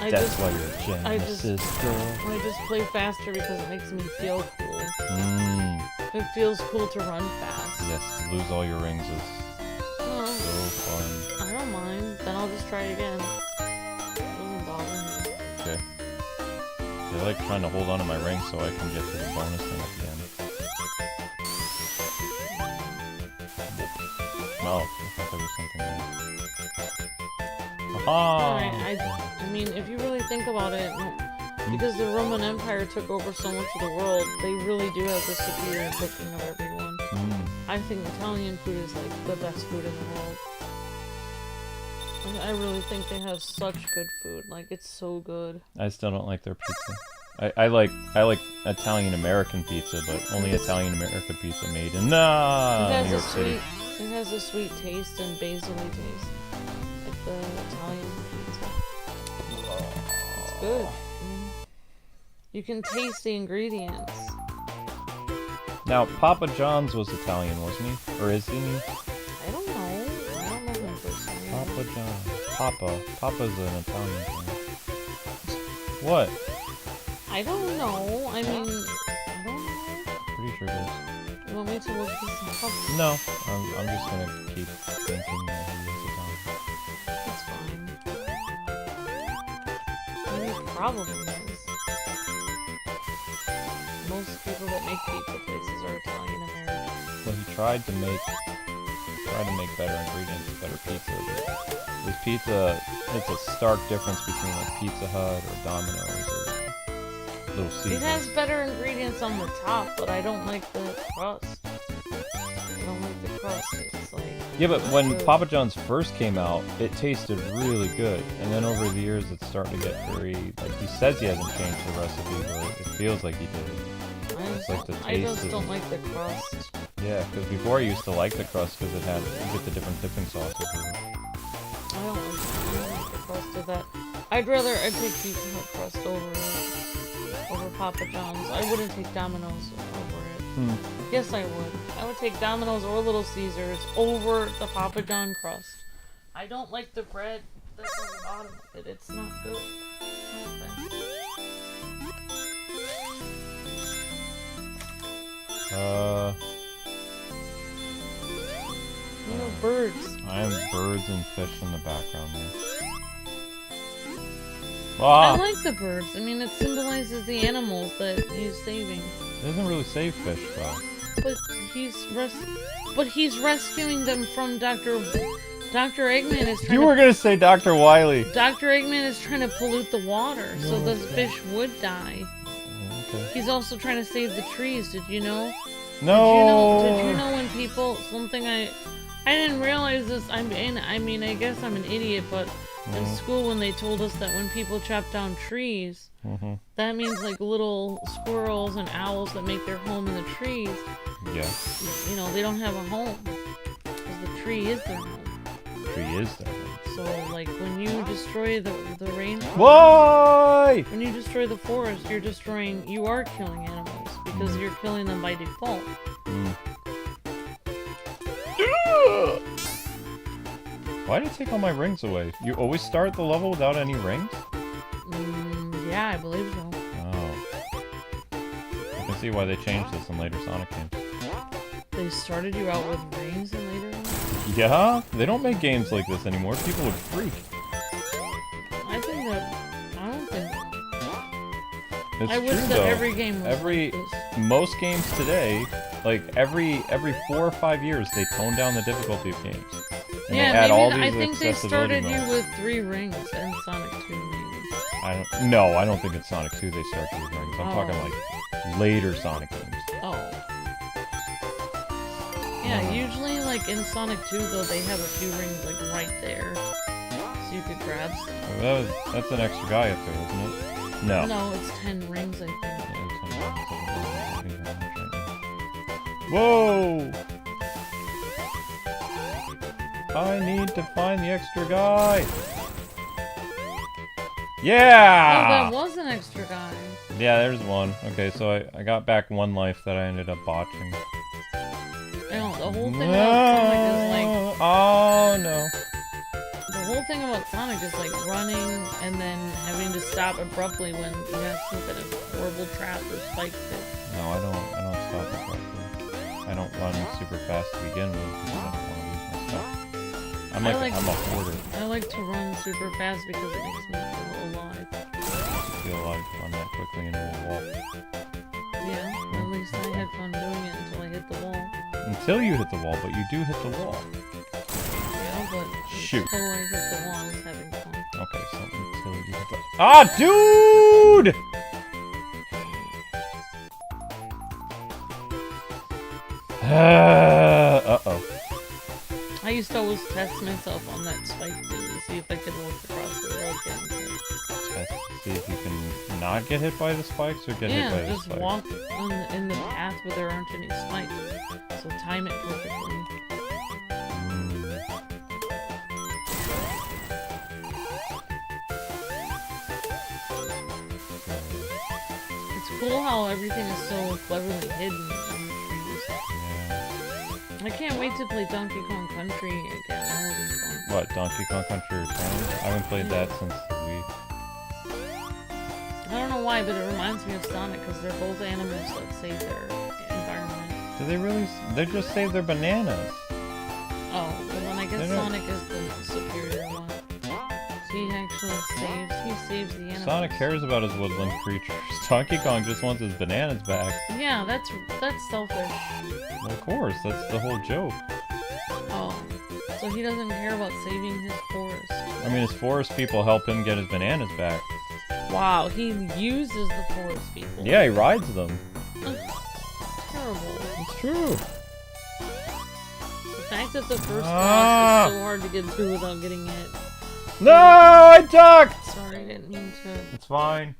that's why you're a Genesis girl. I just play faster because it makes me feel cool. It feels cool to run fast. Yes, to lose all your rings is so fun. I don't mind. Then I'll just try it again. It doesn't bother me. Okay. I like trying to hold on to my ring so I can get to the bonus thing at the end. Oh, I thought there was something there. Alright, I mean, if you really think about it, because the Roman Empire took over so much of the world, they really do have the superior cooking of everyone. I think Italian food is like the best food in the world. I really think they have such good food. Like, it's so good. I still don't like their pizza. I like Italian American pizza, but only Italian American pizza made in New York City. It has a sweet taste and basil-y taste, like the Italian pizza. It's good. You can taste the ingredients. Now, Papa John's was Italian, wasn't he? Or is he? I don't know. I don't know him personally. Papa John. Papa's an Italian thing. What? I don't know. I mean, I don't know. Pretty sure it is. You want me to look this up? No, I'm just gonna keep thinking that he is Italian. It's fine. I mean, probably is. Most people that make pizza places are Italian American. Well, he tried to make better ingredients, better pizza. But his pizza, it's a stark difference between like Pizza Hut or Domino's or Little Caesars. It has better ingredients on the top, but I don't like the crust. I don't like the crust. It's like... Yeah, but when good. Papa John's first came out, it tasted really good. And then over the years, it's starting to get very... Like, he says he hasn't changed the recipe, but it feels like he did. I just don't like the crust. Yeah, because before I used to like the crust because you get the different dipping sauces. I don't like the crust of that. I'd take Pizza Hut crust over Papa John's. I wouldn't take Domino's over it. Yes, I would. I would take Domino's or Little Caesars over the Papa John crust. I don't like the bread that's on the bottom of it. It's not good. You know, birds. I have birds and fish in the background here. I like the birds. I mean, it symbolizes the animals that he's saving. It doesn't really save fish, though. But he's rescuing them from Dr. Eggman is trying You were gonna say Dr. Wily. Dr. Eggman is trying to pollute the water, so the fish would die. Okay. He's also trying to save the trees. Did you know? No. Did you know when people I didn't realize this. I guess I'm an idiot, but in school when they told us that when people chop down trees, that means like little squirrels and owls that make their home in the trees. Yeah. You know, they don't have a home because the tree is their home. Tree is there. So, like, when you destroy the rainforest... Why? When you destroy the forest, you are killing animals, because you're killing them by default. Why did it take all my rings away? You always start the level without any rings? Yeah, I believe so. Oh. I can see why they changed this in later Sonic games. They started you out with rings in later ones? Yeah, they don't make games like this anymore. People would freak. I don't think... It's I wish true, that though. every game was like this. Most games today, like every 4 or 5 years, they tone down the difficulty of games. And they add all these I think they started modes. you with 3 rings in Sonic 2, maybe. I don't think it's Sonic 2 they start you with rings. I'm talking like later Sonic games. Oh. Yeah, usually, like, in Sonic 2, though, they have a few rings, like, right there. So you could grab some. Well, that's an extra guy up there, isn't it? No. No, it's 10 rings, I think. Whoa! I need to find the extra guy! Yeah! Oh, that was an extra guy. Yeah, there's one. Okay, so I got back 1 life that I ended up botching. No, the whole thing about Sonic is like... Oh, no. The whole thing about Sonic is like running and then having to stop abruptly when you have some kind of horrible trap or spike pit. No, I don't stop abruptly. I don't run super fast to begin with because I don't want to lose my stuff. I'm a hoarder. I like to run super fast because it makes me feel alive. I feel alive to run that quickly into a wall. Yeah, at least I had fun doing it until I hit the wall. Until you hit the wall, but you do hit the wall. Yeah, but Shoot. until I hit the wall, I was having fun. Okay, so until you hit the... Ah, dude! I used to always test myself on that spike thing to see if I could walk across the road getting hit. Test to see if you can not get hit by the spikes or get hit by the just spikes. walk in the path where there aren't any spikes. So time it perfectly. It's cool how everything is so cleverly hidden in the trees. Yeah. I can't wait to play Donkey Kong Country again. That will be fun. What, Donkey Kong Country Returns? I haven't played that since the Wii. I don't know why, but it reminds me of Sonic because they're both animals that save their environment. Do they really? They just save their bananas. Oh, well then I guess Sonic is the superior one. He actually saves the animals. Sonic cares about his woodland creatures. Donkey Kong just wants his bananas back. Yeah, that's selfish. Well, of course, that's the whole joke. Oh, so he doesn't care about saving his forest. I mean, his forest people help him get his bananas back. Wow, he uses the forest people. Yeah, he rides them. Terrible. It's true. The fact that the first boss is so hard to get through without getting hit. No, I ducked! Sorry, I didn't mean to. It's fine.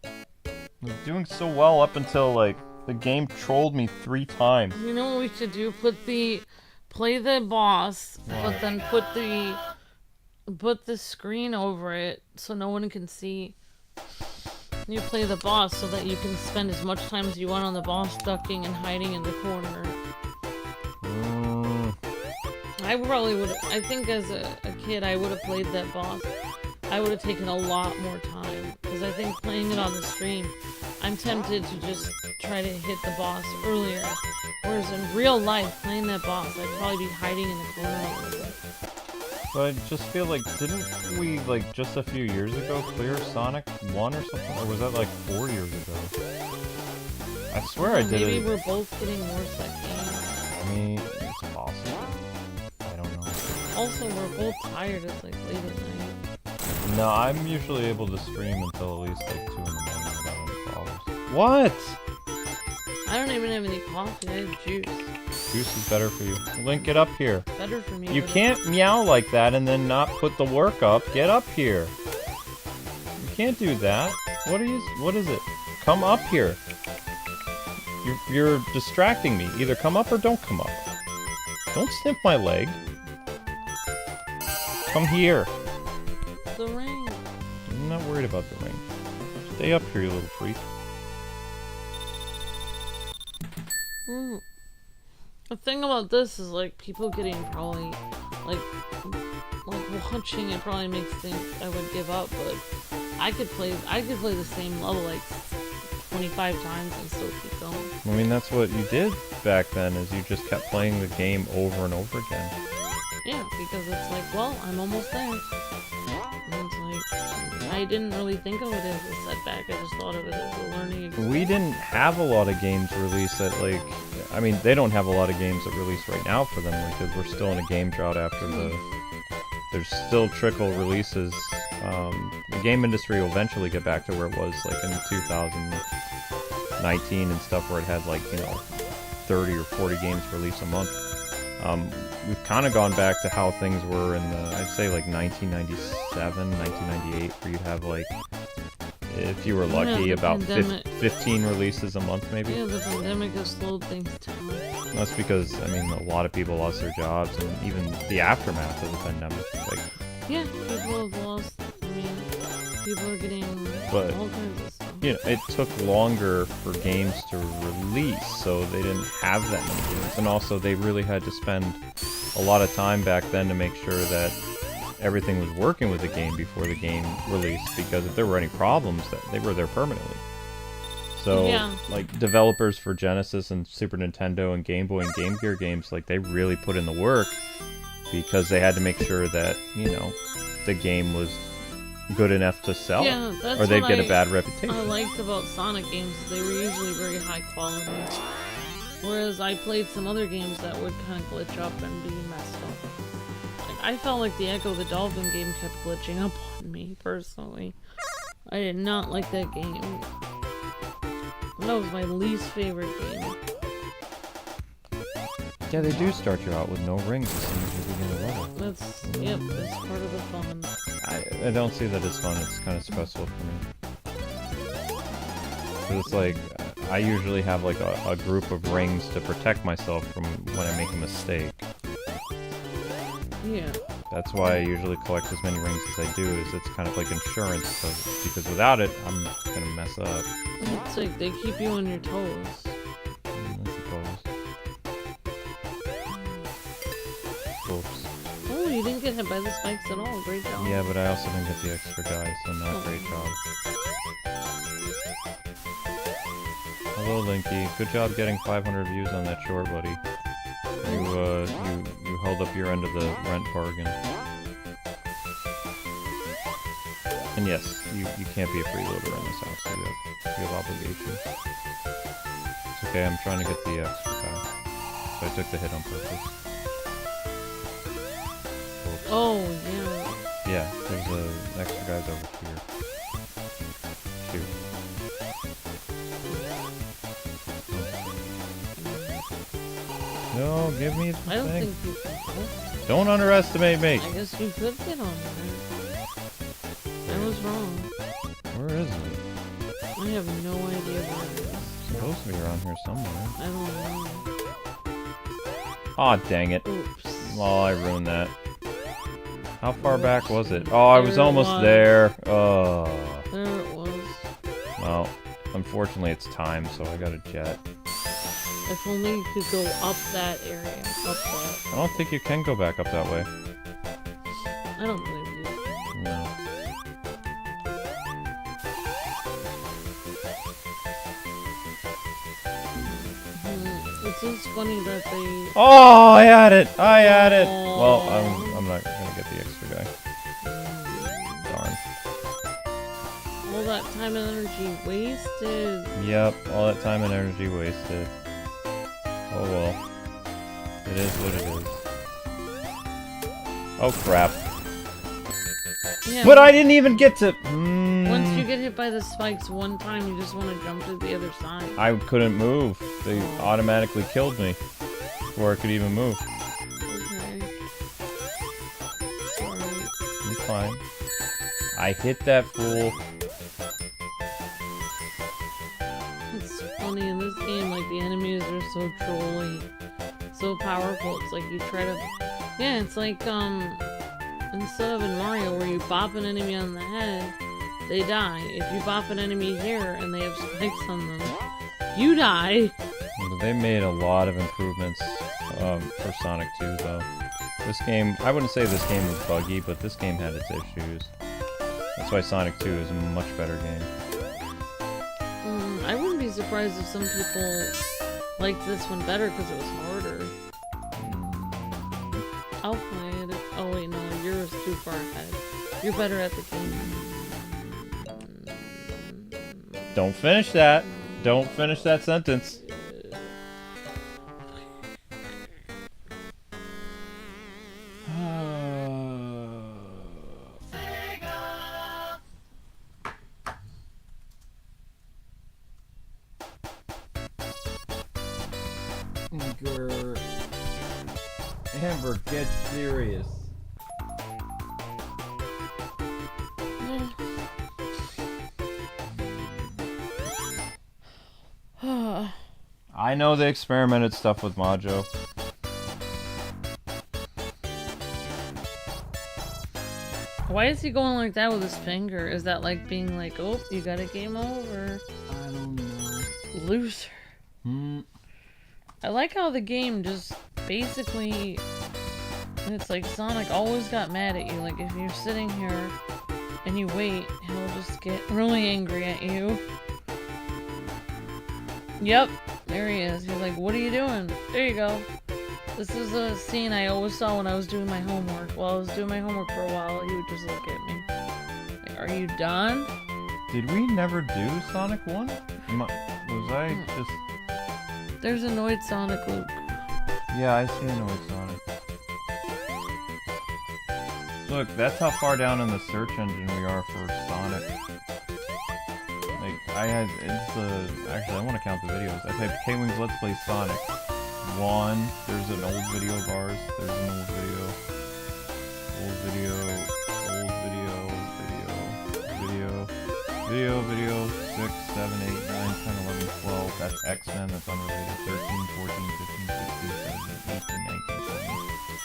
I was doing so well up until, like, the game trolled me 3 times. You know what we should do? Play the boss, but then put the screen over it so no one can see. You play the boss so that you can spend as much time as you want on the boss ducking and hiding in the corner. I probably would. I think as a kid I would have played that boss. I would have taken a lot more time because I think playing it on the stream, I'm tempted to just try to hit the boss earlier. Whereas in real life, playing that boss, I'd probably be hiding in the corner a little bit. But I just feel like, didn't we, like, just a few years ago clear Sonic 1 or something? Or was that, like, 4 years ago? I swear I did it. Maybe we're both getting worse at games. I mean, it's possible. I don't know. Also, we're both tired. It's, like, late at night. No, I'm usually able to stream until at least, like, 2 in the morning without any problems. What? I don't even have any coffee. I have juice. Juice is better for you. Link, get up here. Better for me. You can't meow like that and then not put the work up. Get up here. You can't do that. What is it? Come up here. You're distracting me. Either come up or don't come up. Don't sniff my leg. Come here. The ring. I'm not worried about the ring. Stay up here, you little freak. The thing about this is like people getting probably like watching it probably makes think I would give up, but I could play the same level like 25 times and still keep going. I mean, that's what you did back then, is you just kept playing the game over and over again. Yeah, because it's like, well, I'm almost there. And it's like, I didn't really think of it as a setback, I just thought of it as a learning experience. We didn't have a lot of games released that, like, I mean, they don't have a lot of games that release right now for them, because we're still in a game drought after there's still trickle releases. The game industry will eventually get back to where it was, like, in 2019 and stuff, where it had, like, 30 or 40 games released a month. We've kind of gone back to how things were in I'd say, like, 1997, 1998, where you'd have, like, if you were lucky, about 15 releases a month, maybe. Yeah, the pandemic has slowed things down. That's because, I mean, a lot of people lost their jobs, and even the aftermath of the pandemic. Like, yeah, people have lost, I mean, people are getting all kinds of stuff. It took longer for games to release, so they didn't have that many games. And also, they really had to spend a lot of time back then to make sure that everything was working with the game before the game released, because if there were any problems, that they were there permanently. So, like, developers for Genesis and Super Nintendo and Game Boy and Game Gear games, like, they really put in the work, because they had to make sure that, the game was good enough to sell, or they'd get a bad reputation. I liked about Sonic games, they were usually very high quality. Whereas I played some other games that would kind of glitch up and be messed up. Like, I felt like the Echo the Dolphin game kept glitching up on me, personally. I did not like that game. That was my least favorite game. Yeah, they do start you out with no rings as soon as you begin the level. Yep, that's part of the fun. I don't see that as fun. It's kind of stressful for me. Cause it's like, I usually have like a group of rings to protect myself from when I make a mistake. Yeah. That's why I usually collect as many rings as I do, is it's kind of like insurance, because without it, I'm gonna mess up. It's like they keep you on your toes. I suppose. Oops. Oh, you didn't get hit by the spikes at all. Great job. Yeah, but I also didn't get the extra die, so not great job. Hello, Linky. Good job getting 500 views on that short, buddy. You held up your end of the rent bargain. And yes, you can't be a freeloader in this house. You have obligations. It's okay, I'm trying to get the extra guy. So I took the hit on purpose. Oops. Oh, yeah. Yeah, there's extra guys over here. Shoot. No, give me the I don't thing. think you can. Don't underestimate me. I guess you could get on there. I was wrong. Where is it? I have no idea where it is. It's supposed to be around here somewhere. I don't know. Aw, dang it. Oops. Oh, I ruined that. How far back was it? Oh, I was There it almost was. there. Oh. There it was. Well, unfortunately it's time, so I got a jet. If only you could go up that area. Up that. I don't think you can go back up that way. I don't believe you. No. It's just funny that they... Oh, I had it! I had it! Well, I'm not gonna get the extra guy. Darn. All that time and energy wasted. Yep, all that time and energy wasted. Oh well. It is what it is. Oh crap. Yeah, But I didn't even get to... once you get hit by the spikes one time, you just want to jump to the other side. I couldn't move. They automatically killed me before I could even move. Okay. Sorry. It's fine. I hit that fool. It's funny in this game, like the enemies are so trolly, so powerful. It's like you try to, yeah, it's like instead of in Mario where you bop an enemy on the head, they die. If you bop an enemy here and they have spikes on them, you die. They made a lot of improvements for Sonic 2, though. This game, I wouldn't say this game was buggy, but this game had its issues. That's why Sonic 2 is a much better game. I wouldn't be surprised if some people liked this one better because it was harder. I'll play it. Oh wait, no, yours too far ahead. You're better at the game. Don't finish that. Don't finish that sentence. Amber, get serious. I know they experimented stuff with Majo. Why is he going like that with his finger? Is that like being like, oh, you got a game over? I don't know. Loser. I like how the game just basically, it's like Sonic always got mad at you. Like if you're sitting here and you wait, he'll just get really angry at you. Yep, there he is. He's like, what are you doing? There you go. This is a scene I always saw when I was doing my homework. While I was doing my homework for a while, he would just look at me. Like, are you done? Did we never do Sonic 1? Was I just... There's annoyed Sonic, Luke. Yeah, I see annoyed Sonic. Look, that's how far down in the search engine we are for Sonic. Like, actually, I want to count the videos. I typed Kwings Let's Play Sonic, 1. There's an old video of ours. There's an old video. Old video. Old video. Video. 6, 7, 8, 9, 10, 11, 12. That's X-Men. That's unrelated. 13, 14, 15, 16, 17, 18, 19, 20.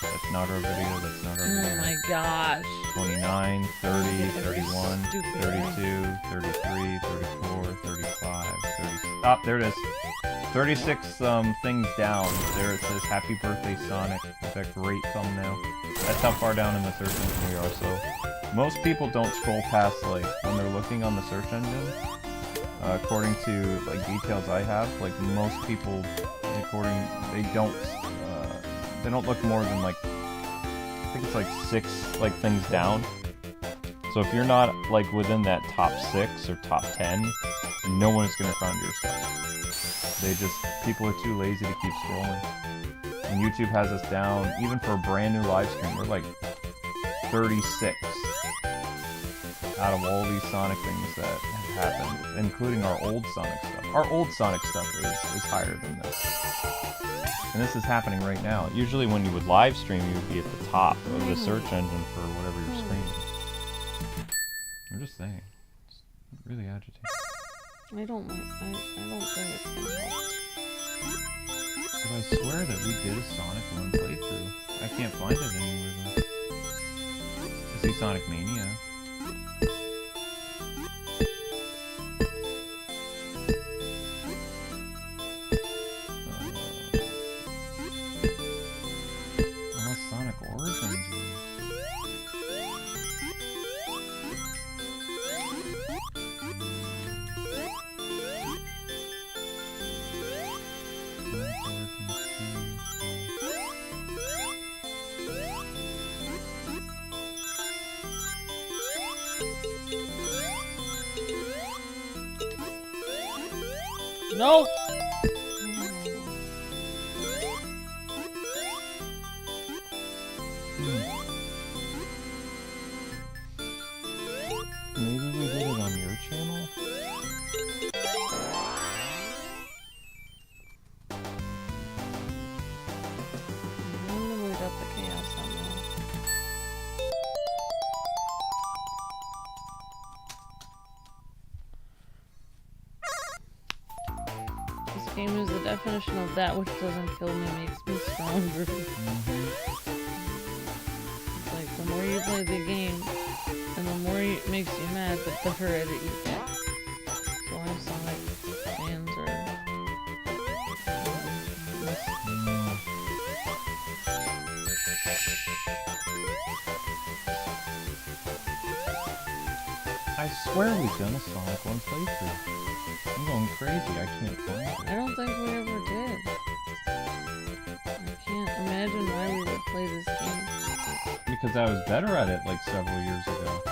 That's not our video. That's not our video. Oh my gosh. 29, 30, 31, Stupid 32, 33, 34, 35, 30. Stop, there it is. 36 things down. There it says Happy Birthday Sonic. That great thumbnail. That's how far down in the search engine we are. So most people don't scroll past, like, when they're looking on the search engine. According to, like, details I have, like, most people, they don't look more than, like, I think it's like 6, like, things down. So if you're not, like, within that top 6 or top 10, no one is gonna find your stuff. People are too lazy to keep scrolling. And YouTube has us down, even for a brand new live stream, we're like 36 out of all these Sonic things that have happened, including our old Sonic stuff. Our old Sonic stuff is higher than this. And this is happening right now. Usually when you would live stream, you would be at the top of the search engine for whatever you're streaming. I'm just saying. It's really agitating. I don't think it's gonna help. But I swear that we did a Sonic 1 playthrough. I can't find it anywhere though. I see Sonic Mania. Unless Sonic Origins was. No! Maybe we did it on your channel? I'm gonna wait up the chaos on that. This game is the definition of that which doesn't kill me makes me stronger. It's like the more you play the game, and the more it makes you mad, the better at it you get. So why Sonic fans are... I swear we've done a Sonic 1 playthrough. I'm going crazy, I can't find it. I don't think we ever did. I can't imagine why we would play this game. Because I was better at it like several years ago.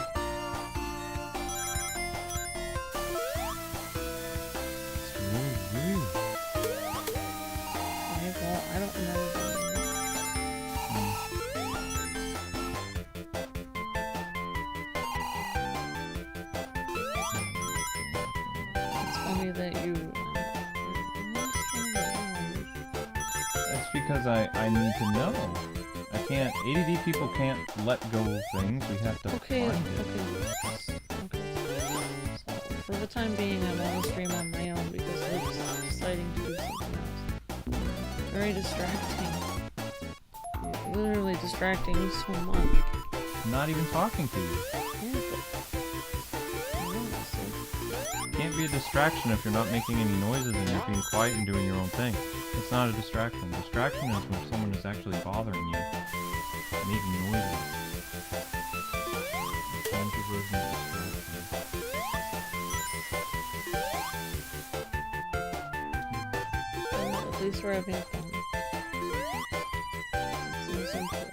It's really weird. I don't remember doing it. It's funny that you... That's because I need to know. I can't... ADD people can't let go of things. We have to Okay. find it. So, for the time being, I'm on the stream on my own because Luke's deciding to do something else. Very distracting. Literally distracting me so much. I'm not even talking to you. Yeah, but... Can't be a distraction if you're not making any noises and you're being quiet and doing your own thing. It's not a distraction. Distraction is when someone is actually bothering you, making noises. The Sonic version of distraction. At least we're having fun. It's most important.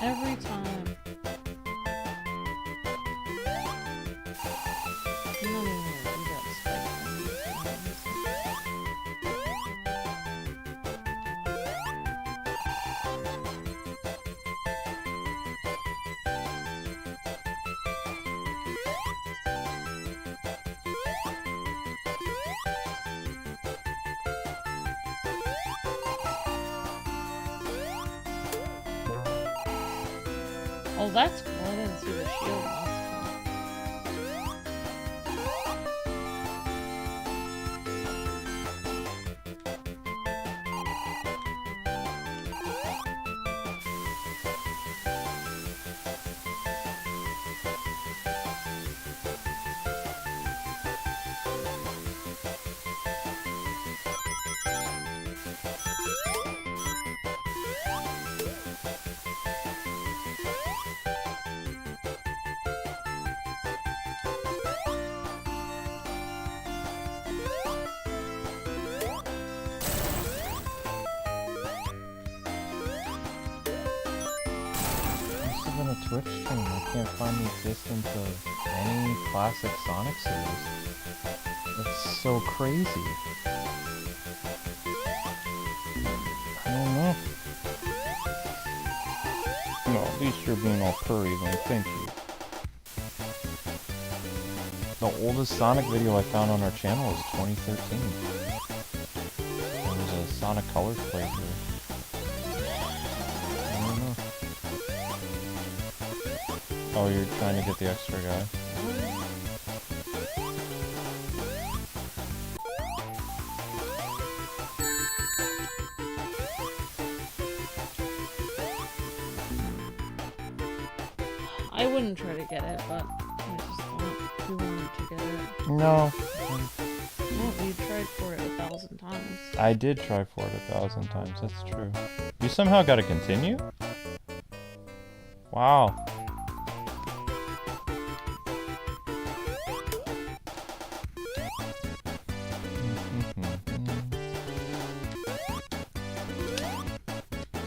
Every time. You don't even know do that spike on these ones. Oh, that's cool. I didn't see the shield last On a Twitch stream, I can't find the existence of any classic Sonic series. It's so crazy. I don't know. No, at least you're being all purry then, thank you. The oldest Sonic video I found on our channel is 2013. It was a Sonic Colors playthrough. Oh, you're trying to get the extra guy? I wouldn't try to get it, but I just thought you wanted to get it. No. Well, you tried for it 1,000 times. I did try for it 1,000 times, that's true. You somehow got to continue? Wow.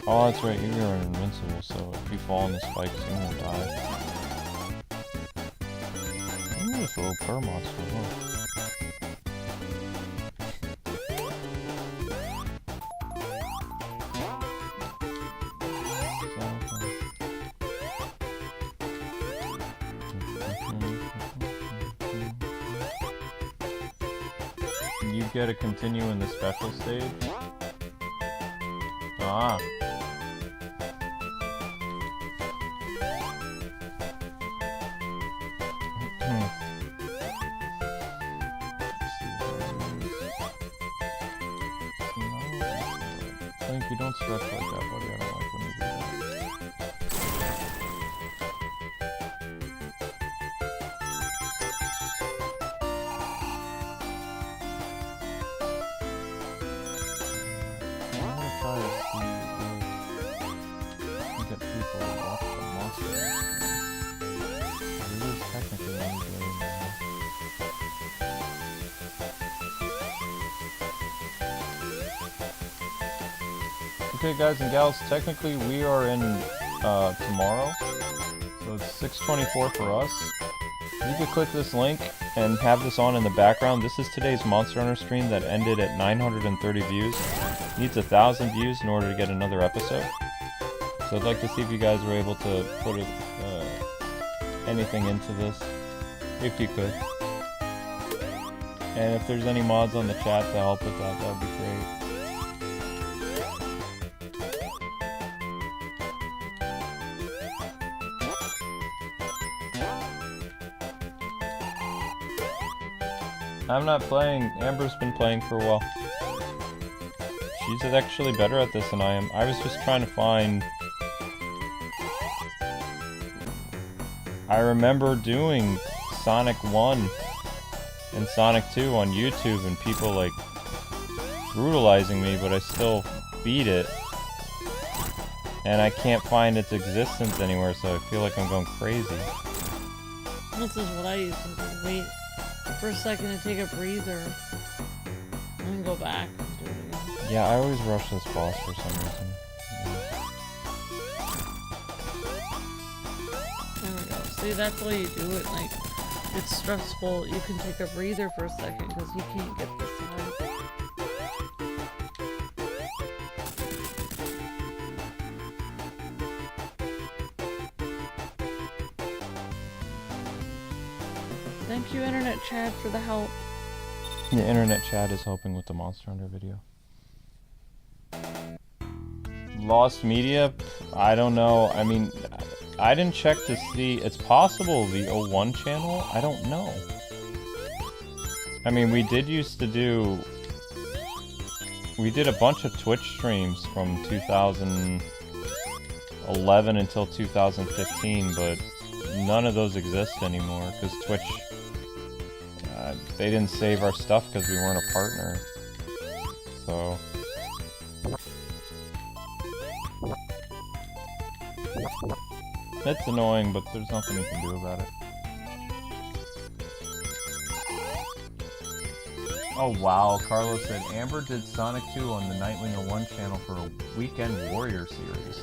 Oh, that's right, you're invincible, so if you fall in the spikes, you won't die. Ooh, this little purr monster, huh? You get to continue in the special stage? Ah. Link, you don't stretch like that, buddy. I don't like when you do that. I'm gonna try to see if I can get people to watch the monster. It is technically only doing that. Okay, guys and gals, technically we are in tomorrow, so it's 6:24 for us. You could click this link and have this on in the background. This is today's Monster Hunter stream that ended at 930 views. Needs 1,000 views in order to get another episode. So I'd like to see if you guys were able to put anything into this, if you could. And if there's any mods on the chat to help with that, that would be great. I'm not playing. Amber's been playing for a while. She's actually better at this than I am. I was just trying to find... I remember doing Sonic 1 and Sonic 2 on YouTube and people like brutalizing me, but I still beat it. And I can't find its existence anywhere, so I feel like I'm going crazy. This is what I used to do. Wait for a second to take a breather. And then go back and do it again. Yeah, I always rush this boss for some reason. There we go. See, that's why you do it. Like, it's stressful. You can take a breather for a second because you can't get this right. Thank you, Internet Chad, for the help. The Internet Chad is helping with the Monster Hunter video. Lost Media? I don't know. I mean, I didn't check to see. It's possible the 01 channel? I don't know. I mean, we did used to do... We did a bunch of Twitch streams from 2011 until 2015, but none of those exist anymore, because Twitch... they didn't save our stuff because we weren't a partner. So... It's annoying, but there's nothing we can do about it. Oh wow, Carlos said Amber did Sonic 2 on the Nightwing 01 channel for a Weekend Warrior series.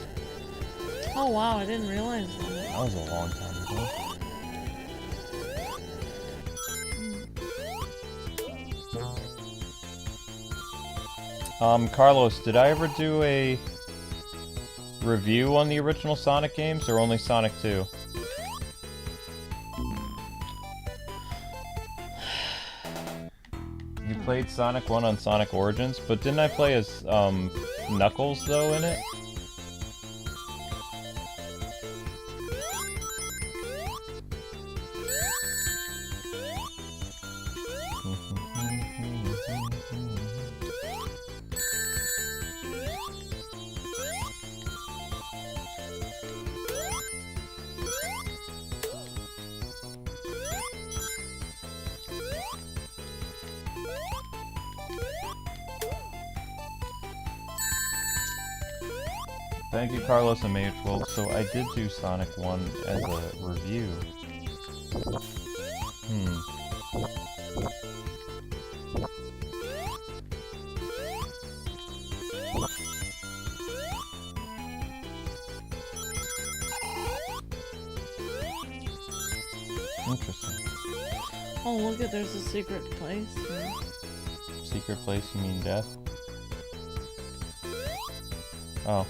Oh wow, I didn't realize that. That was a long time ago. Carlos, did I ever do a review on the original Sonic games, or only Sonic 2? You played Sonic 1 on Sonic Origins, but didn't I play as, Knuckles, though, in it? Thank you, Carlos and May12. So I did do Sonic 1 as a review. Interesting. Oh, look at, there's a secret place here. Secret place, you mean death? Oh.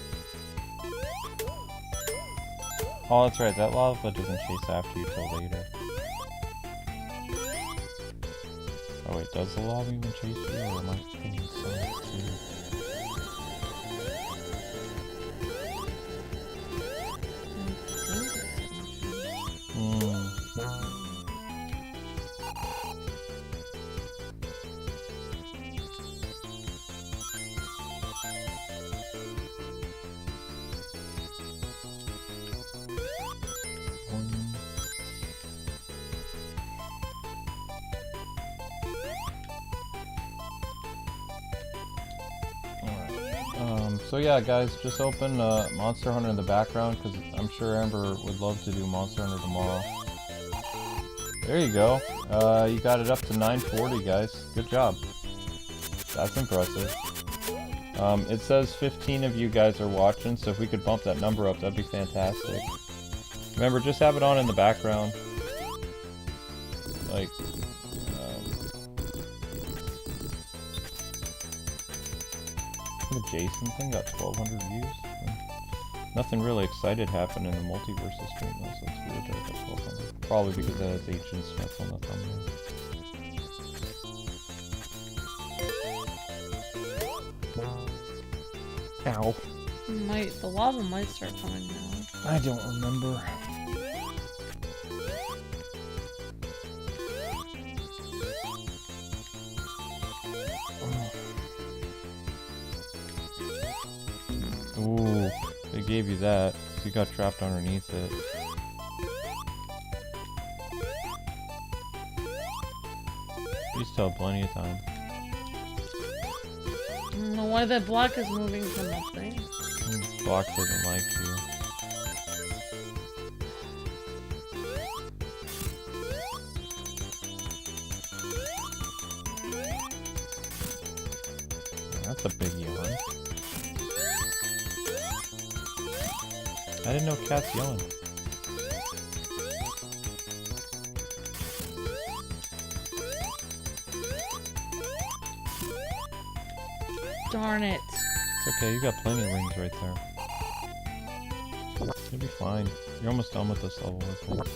Oh, that's right, that lava doesn't chase after you till later. Oh wait, does the lava even chase you, or am I thinking Sonic 2? So yeah, guys, just open Monster Hunter in the background, because I'm sure Amber would love to do Monster Hunter tomorrow. There you go. You got it up to 940, guys. Good job. That's impressive. It says 15 of you guys are watching, so if we could bump that number up, that'd be fantastic. Remember, just have it on in the background. Like... the Jason thing got 1,200 views. Nothing really excited happened in the multiverse stream though, so it's weird that it got 1,200. Probably because it has Agent Smith on the thumbnail. Ow. The lava might start coming down. I don't remember. gave you that. You got trapped underneath it. You still have plenty of time. I don't know why that block is moving from up there. Block doesn't like you. That's a big yawn. I didn't know cats yawn. Darn it. It's okay, you got plenty of rings right there. You'll be fine. You're almost done with this level, I think.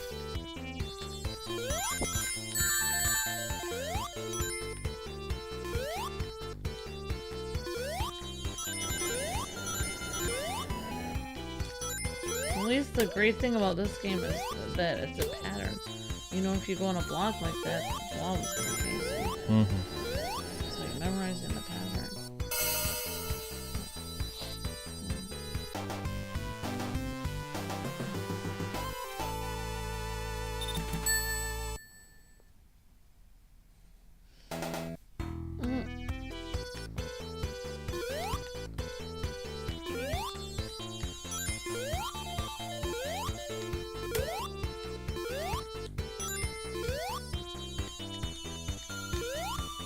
At least the great thing about this game is that it's a pattern. You know, if you go on a block like that, the wall is going to be easy. It's like memorizing the pattern.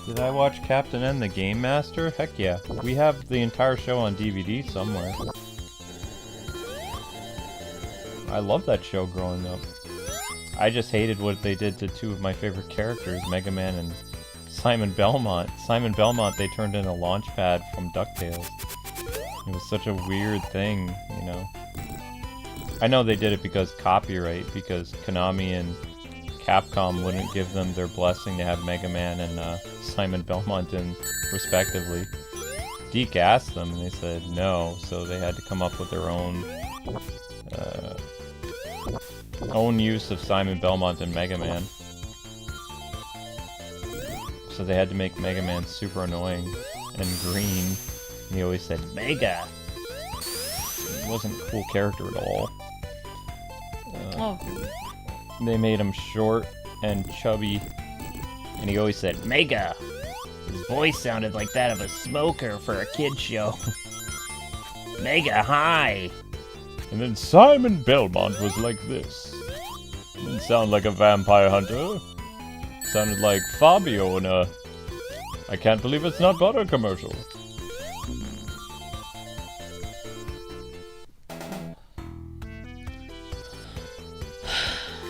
Did I watch Captain N the Game Master? Heck yeah. We have the entire show on DVD somewhere. I love that show growing up. I just hated what they did to two of my favorite characters, Mega Man and Simon Belmont. Simon Belmont they turned into Launchpad from DuckTales. It was such a weird thing, you know. I know they did it because copyright, because Konami and Capcom wouldn't give them their blessing to have Mega Man and Simon Belmont in, respectively. Deke asked them and they said no, so they had to come up with their own use of Simon Belmont and Mega Man. So they had to make Mega Man super annoying and green. And he always said, Mega! He wasn't a cool character at all. They made him short and chubby, and he always said, Mega! His voice sounded like that of a smoker for a kid's show. Mega, hi! And then Simon Belmont was like this. Didn't sound like a vampire hunter. Sounded like Fabio in a I Can't Believe It's Not Butter commercial.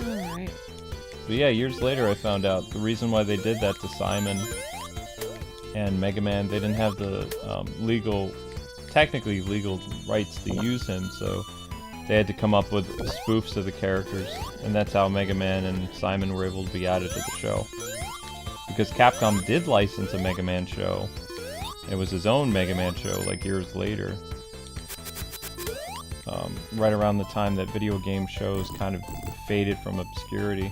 Alright. But yeah, years later I found out the reason why they did that to Simon and Mega Man, they didn't have the technically legal rights to use him, so they had to come up with spoofs of the characters, and that's how Mega Man and Simon were able to be added to the show. Because Capcom did license a Mega Man show. It was his own Mega Man show, like years later. Right around the time that video game shows kind of faded from obscurity.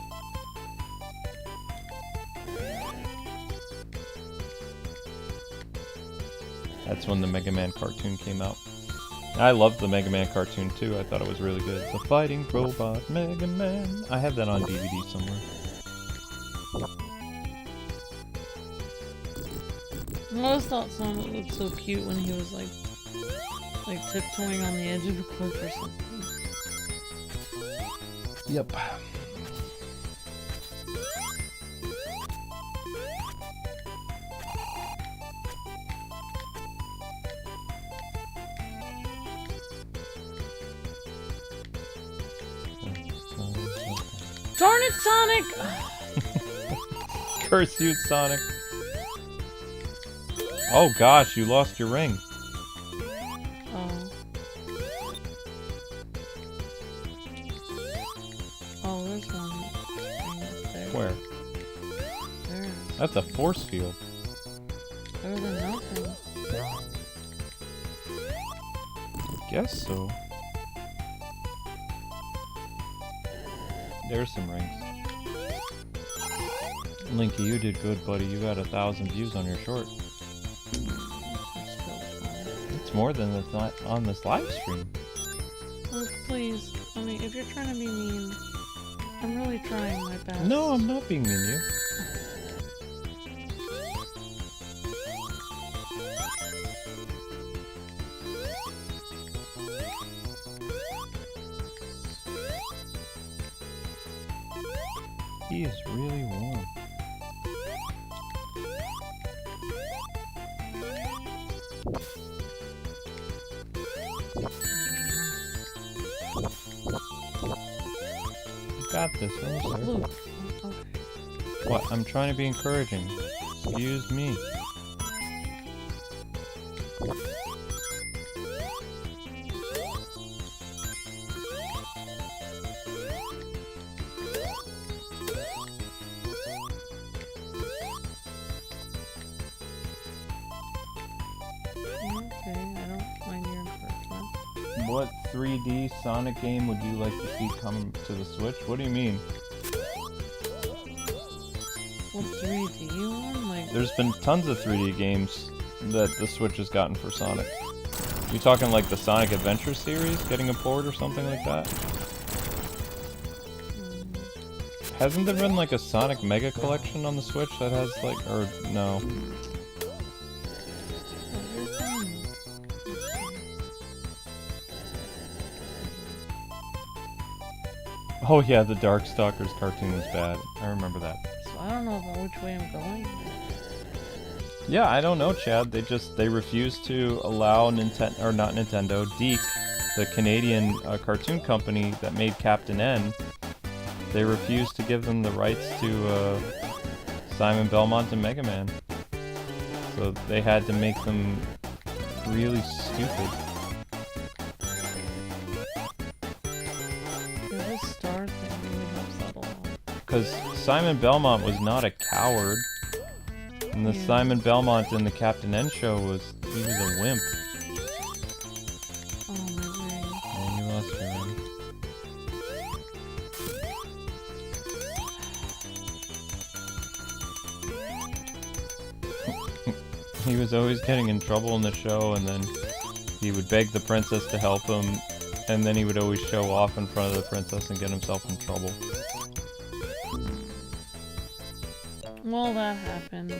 That's when the Mega Man cartoon came out. I loved the Mega Man cartoon too, I thought it was really good. The Fighting Robot Mega Man. I have that on DVD somewhere. I always thought Sonic looked so cute when he was like tiptoeing on the edge of a cliff or something. Yep. Darn it, Sonic! Curse you, Sonic. Oh gosh, you lost your ring. Oh. Oh, there's one thing up there. Where? There. That's a force field. Better than nothing. I guess so. There's some rings. Linky, you did good, buddy. You got 1,000 views on your short. It's more than on this live stream. Luke, please. I mean, if you're trying to be mean, I'm really trying my best. No, I'm not being mean to you. He is really warm. You got this, sir. Luke. Okay. What? I'm trying to be encouraging. Excuse me. What 3D Sonic game would you like to see come to the Switch? What do you mean? What 3D one? Like... There's been tons of 3D games that the Switch has gotten for Sonic. You talking like the Sonic Adventure series getting a port or something like that? Hasn't there been like a Sonic Mega Collection on the Switch that has like, or no? Oh yeah, the Darkstalkers cartoon was bad. I remember that. So I don't know about which way I'm going. Yeah, I don't know, Chad. They refused to allow DiC, the Canadian cartoon company that made Captain N. They refused to give them the rights to Simon Belmont and Mega Man. So they had to make them really stupid. Because Simon Belmont was not a coward. And the Simon Belmont in the Captain N show he was a wimp. Oh my god. And you lost your ring. He was always getting in trouble in the show, and then he would beg the princess to help him, and then he would always show off in front of the princess and get himself in trouble. Well, that happened.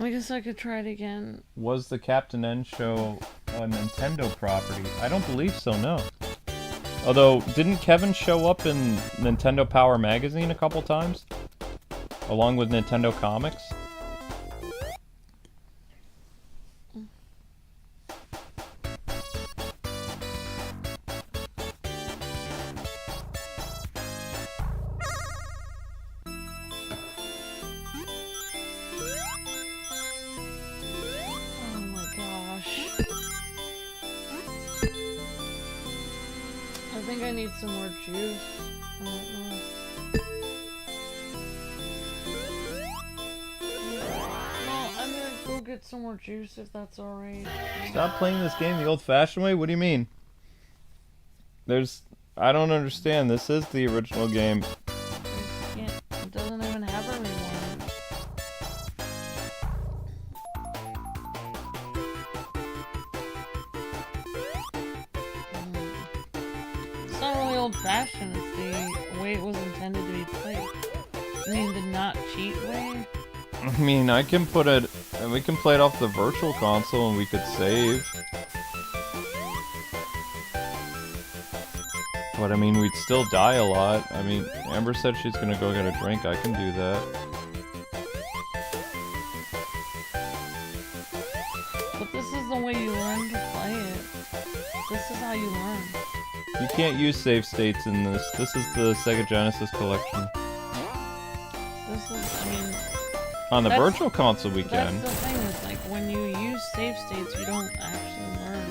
I guess I could try it again. Was the Captain N show a Nintendo property? I don't believe so, no. Although, didn't Kevin show up in Nintendo Power Magazine a couple times? Along with Nintendo Comics? I think I need some more juice. I don't know. Well, I'm gonna go get some more juice if that's alright. Stop playing this game the old-fashioned way? What do you mean? I don't understand. This is the original game. It doesn't even have a rewind. It's not really old-fashioned. It's the way it was intended to be played. You mean the not cheat way? I mean, we can play it off the virtual console and we could save. But I mean, we'd still die a lot. I mean, Amber said she's gonna go get a drink. I can do that. But this is the way you learn to play it. This is how you learn. You can't use save states in this. This is the Sega Genesis collection. This is, I mean... On the virtual console we can. That's the thing, is like, when you use save states, you don't actually learn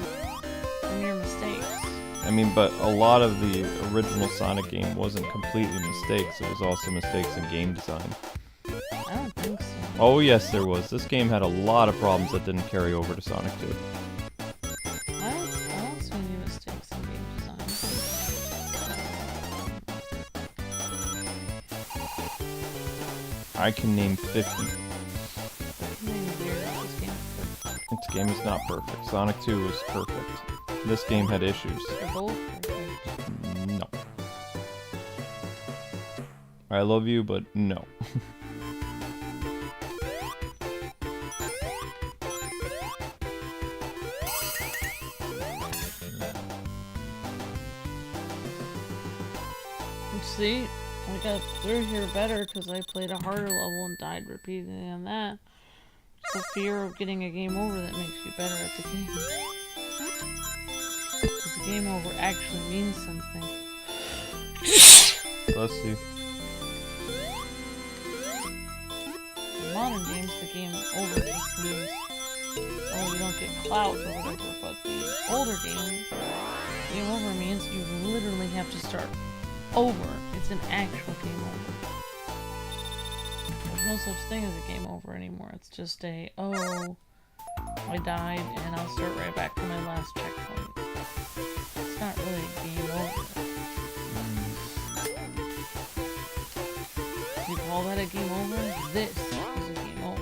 from your mistakes. I mean, but a lot of the original Sonic game wasn't completely mistakes. It was also mistakes in game design. I don't think so. Oh yes, there was. This game had a lot of problems that didn't carry over to Sonic 2. I don't see any mistakes in game design. I can name 50. game is not perfect. Sonic 2 was perfect. This game had issues. They're both perfect. No. I love you, but no. See, I got through here better because I played a harder level and died repeatedly on that. It's the fear of getting a game over that makes you better at the game. Because the game over actually means something. Let's see. In modern games, the game over just means, oh, you don't get clout or whatever, but the older game over means you literally have to start over. It's an actual game over. There's no such thing as a game over anymore. It's just a, oh, I died and I'll start right back to my last checkpoint. It's not really a game over. You call that a game over? This is a game over.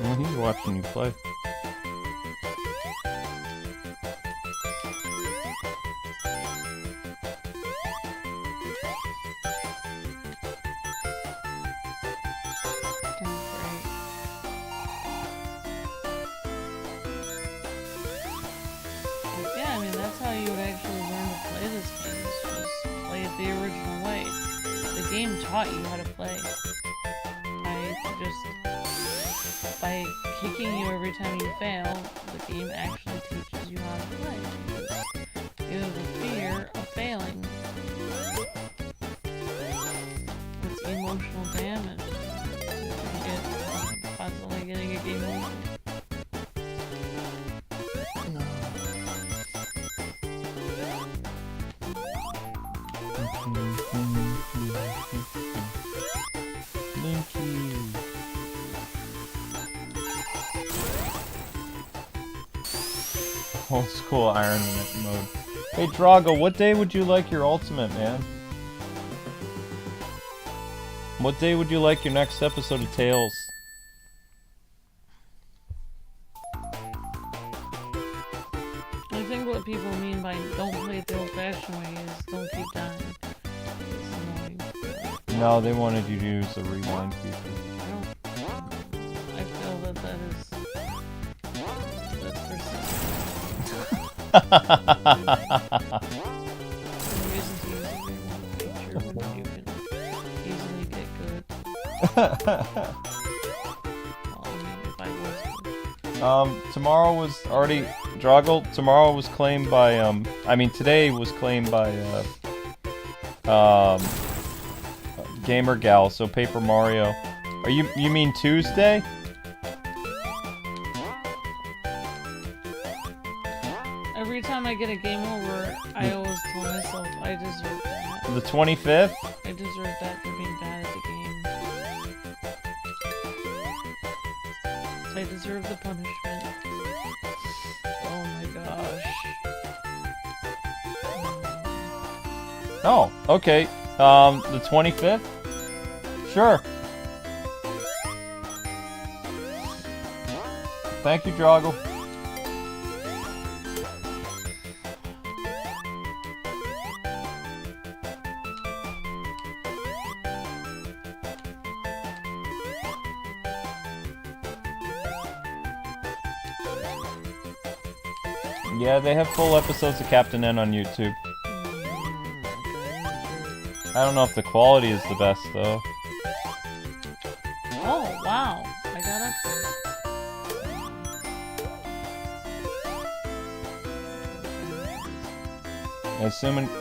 Well, he's watching you play. Yeah, I mean, that's how you would actually learn to play this game, is just play it the original way. The game taught you how to play. By kicking you every time you fail, the game actually teaches you how to play. Because you have the fear of failing. It's emotional damage. You get constantly getting a game over. Old school Iron Man mode. Hey Drago, what day would you like your ultimate, man? What day would you like your next episode of Tales? I think what people mean by don't play it the old-fashioned way is don't keep dying. It's annoying. No, they wanted you to use the rewind feature. I feel that is... that's for some reason to use the rewind feature when you can easily get good. Well, I mean, if I was... Tomorrow was already... Drago, tomorrow was claimed by, I mean, today was claimed by, Gamer Gal, so Paper Mario. Are you mean Tuesday? Every time I get a game over, I always tell myself I deserve that. The 25th? I deserve that for being bad at the game. I deserve the punishment. Oh my gosh. Oh, okay. The 25th? Sure. Thank you, Drago. Yeah, they have full episodes of Captain N on YouTube. I don't know if the quality is the best, though. Oh, wow. I got up there.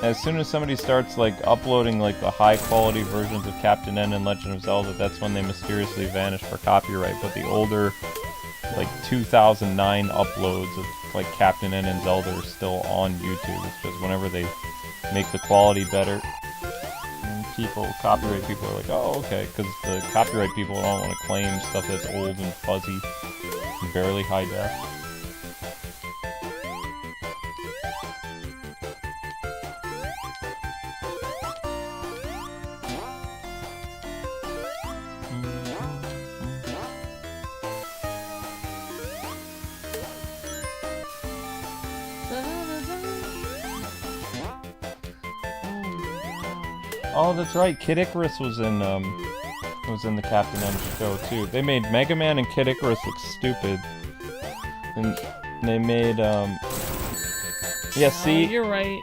As soon as somebody starts, like, uploading, like, the high-quality versions of Captain N and Legend of Zelda, that's when they mysteriously vanish for copyright. But the older, like, 2009 uploads of, like, Captain N and Zelda are still on YouTube. It's just whenever they make the quality better, copyright people are like, oh, okay, because the copyright people don't want to claim stuff that's old and fuzzy and barely high def. Oh, that's right. Kid Icarus was in the Captain N show too. They made Mega Man and Kid Icarus look stupid, and they made yeah. See, you're right.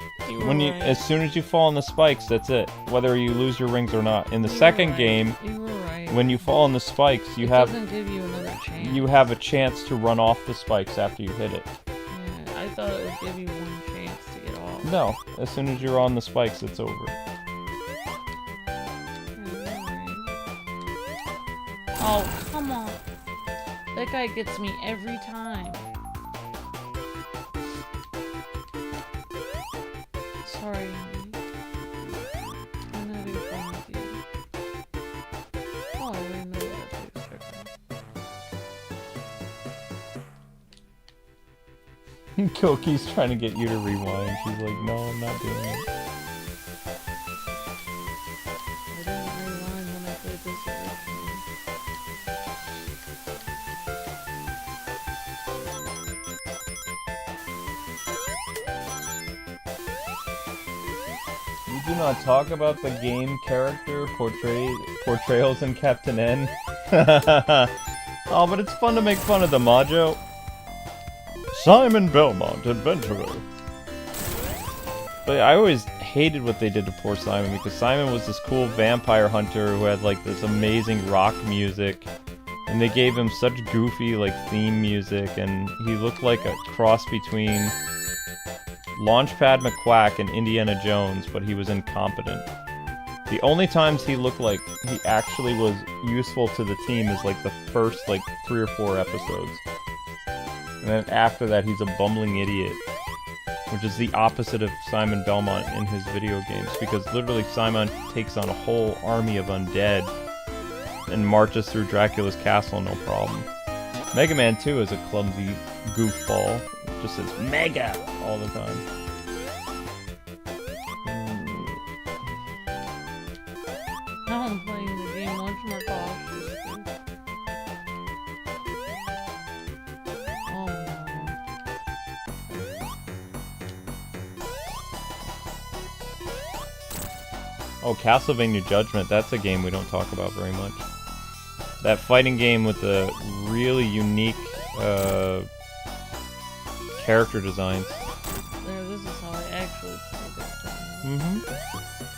As soon as you fall on the spikes, that's it. Whether you lose your rings or not. In the second game, you were right. when you fall on the spikes, it doesn't give you another chance. You have a chance to run off the spikes after you hit it. Yeah, I thought it would give you one chance to get off. No, as soon as you're on the spikes, it's over. Oh, come on. That guy gets me every time. Sorry, honey. I'm having fun with you. Oh, I didn't know that. Koki's trying to get you to rewind. She's like, no, I'm not doing it. I didn't rewind when I played this originally. We do not talk about the game character portrayals in Captain N. Oh, but it's fun to make fun of the Majo. Simon Belmont, adventurer. But I always hated what they did to poor Simon, because Simon was this cool vampire hunter who had like this amazing rock music, and they gave him such goofy like theme music, and he looked like a cross between Launchpad McQuack and Indiana Jones, but he was incompetent. The only times he looked like he actually was useful to the team is like the first like 3 or 4 episodes. And then after that, he's a bumbling idiot. Which is the opposite of Simon Belmont in his video games. Because literally Simon takes on a whole army of undead and marches through Dracula's castle no problem. Mega Man 2 is a clumsy goofball. It just says Mega all the time. Now I'm playing the game much more cautiously. Oh no. Oh, Castlevania Judgment, that's a game we don't talk about very much. That fighting game with the really unique character designs. There, this is how I actually play this game. Mm-hmm.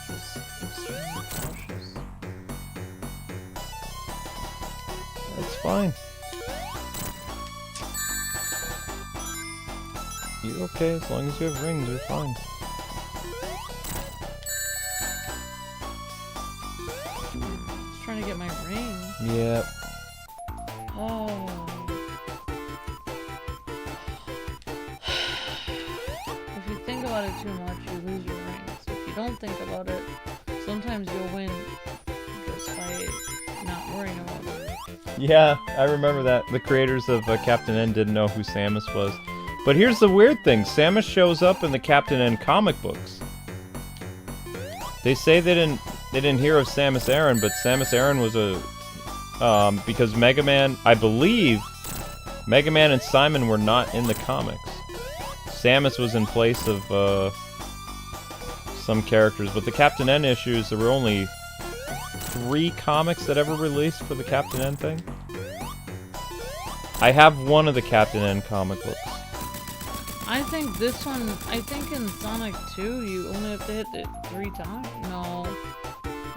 Just extremely cautious. That's fine. You're okay, as long as you have rings, you're fine. Just trying to get my ring. Yep. Oh. If you think about it too much, you lose your rings. If you don't think about it, sometimes you'll win just by not worrying about it. Yeah, I remember that. The creators of Captain N didn't know who Samus was. But here's the weird thing. Samus shows up in the Captain N comic books. They say they didn't hear of Samus Aran, but Samus Aran was a... because Mega Man... I believe Mega Man and Simon were not in the comics. Samus was in place of some characters, but the Captain N issues, there were only 3 comics that ever released for the Captain N thing. I have one of the Captain N comic books. I think this one, I think in Sonic 2, you only have to hit it 3 times. No.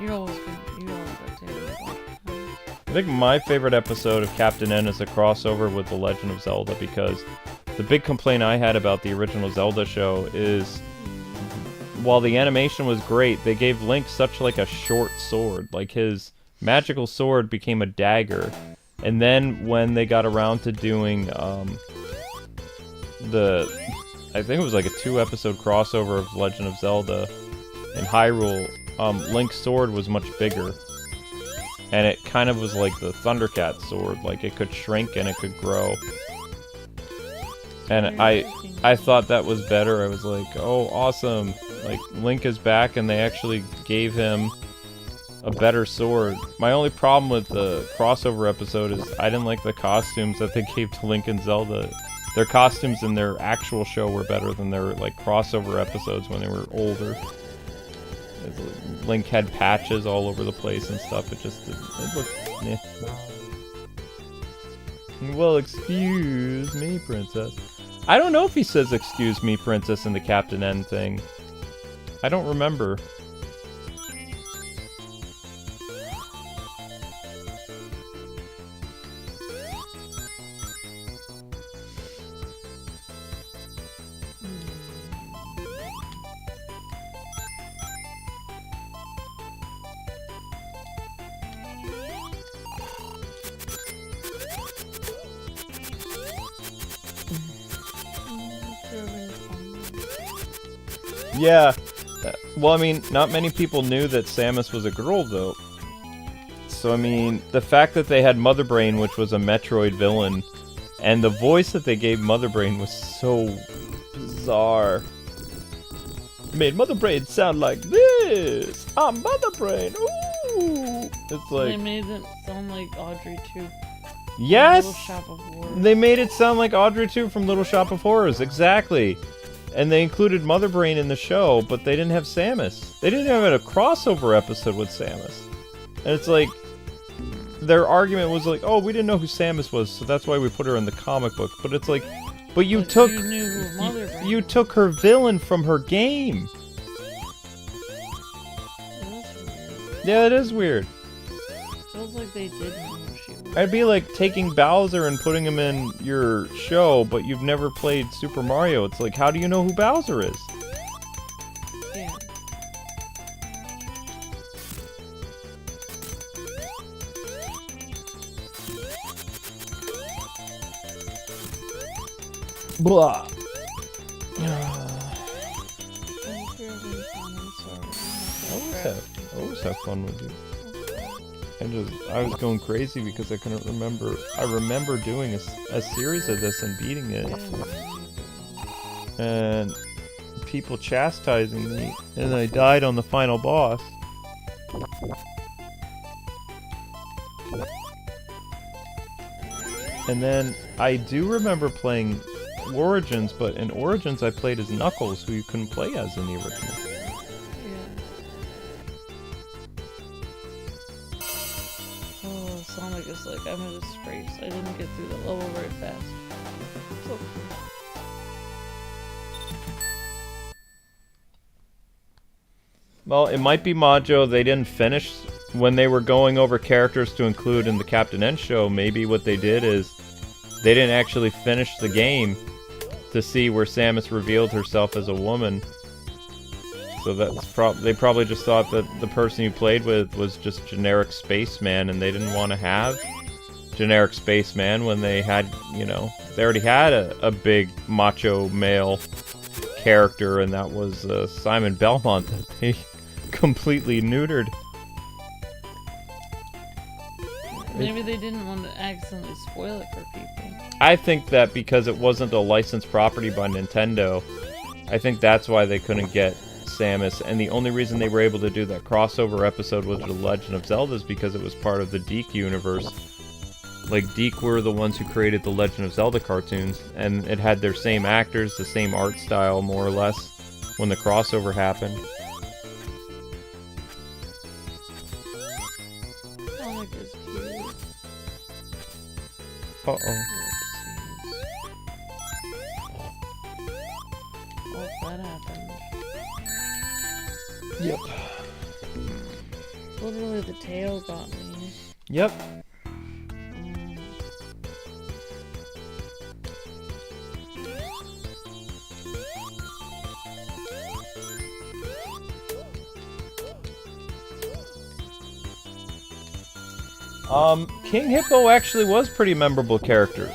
You always have to hit it a bunch of times. I think my favorite episode of Captain N is the crossover with The Legend of Zelda, because the big complaint I had about the original Zelda show is, while the animation was great, they gave Link such like a short sword. Like his magical sword became a dagger. And then when they got around to doing I think it was like a 2-episode crossover of Legend of Zelda in Hyrule, Link's sword was much bigger. And it kind of was like the Thundercat sword, like it could shrink and it could grow. And I thought that was better. I was like, oh, awesome. Like, Link is back and they actually gave him a better sword. My only problem with the crossover episode is I didn't like the costumes that they gave to Link and Zelda. Their costumes in their actual show were better than their, like, crossover episodes when they were older. Link had patches all over the place and stuff. It looked. Eh. Well, excuse me, princess. I don't know if he says "excuse me, princess" in the Captain N thing. I don't remember. Yeah. Well, I mean, not many people knew that Samus was a girl, though. So, I mean, the fact that they had Mother Brain, which was a Metroid villain, and the voice that they gave Mother Brain was so bizarre. Made Mother Brain sound like this. I'm Mother Brain. Ooh. It's like... They made it sound like Audrey, too. Yes! Little Shop of Horrors. They made it sound like Audrey, too, from Little Shop of Horrors. Exactly. And they included Mother Brain in the show, but they didn't have Samus. They didn't have a crossover episode with Samus. And it's like, their argument was like, oh, we didn't know who Samus was, so that's why we put her in the comic book. But it's like, but you took, you knew who Mother Brain you was. took her villain from her game. Yeah, it is weird. Feels like they did know who she was. I'd be like taking Bowser and putting him in your show, but you've never played Super Mario. It's like, how do you know who Bowser is? Yeah. Blah. I always have fun with you. I was going crazy because I couldn't remember. I remember doing a series of this and beating it. And people chastising me. And I died on the final boss. And then I do remember playing Origins, but in Origins I played as Knuckles, who you couldn't play as in the original. Sonic is like, I'm a disgrace. I didn't get through the level very fast. So. Well, it might be Majo. They didn't finish when they were going over characters to include in the Captain N show. Maybe what they did is they didn't actually finish the game to see where Samus revealed herself as a woman. So that's they probably just thought that the person you played with was just generic spaceman, and they didn't want to have generic spaceman when they had, you know, they already had a big macho male character, and that was Simon Belmont that they completely neutered. Maybe they didn't want to accidentally spoil it for people. I think that because it wasn't a licensed property by Nintendo, I think that's why they couldn't get Samus, and the only reason they were able to do that crossover episode with The Legend of Zelda is because it was part of the DiC universe. Like, DiC were the ones who created the Legend of Zelda cartoons, and it had their same actors, the same art style, more or less, when the crossover happened. Sonic is cute. Uh-oh. Oh, that happened. Yep. Literally, the tail got me. Yep. King Hippo actually was a pretty memorable character.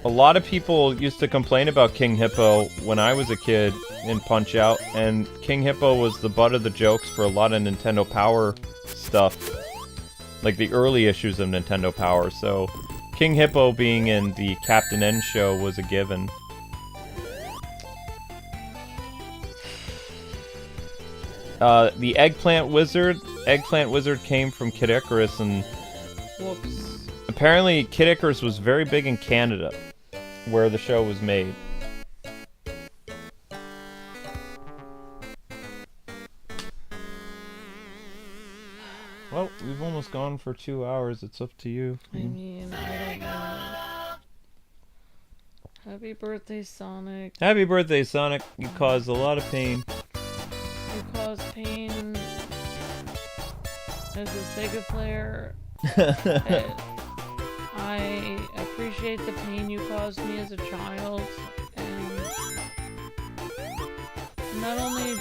A lot of people used to complain about King Hippo when I was a kid in Punch-Out, and King Hippo was the butt of the jokes for a lot of Nintendo Power stuff. Like the early issues of Nintendo Power, so King Hippo being in the Captain N show was a given. The Eggplant Wizard came from Kid Icarus, and Whoops. apparently Kid Icarus was very big in Canada, where the show was made. Well, we've almost gone for 2 hours. It's up to you. I mean, I don't know. Happy birthday, Sonic. Happy birthday, Sonic. You caused a lot of pain. You caused pain as a Sega player. I appreciate the pain you caused me as a child, and not only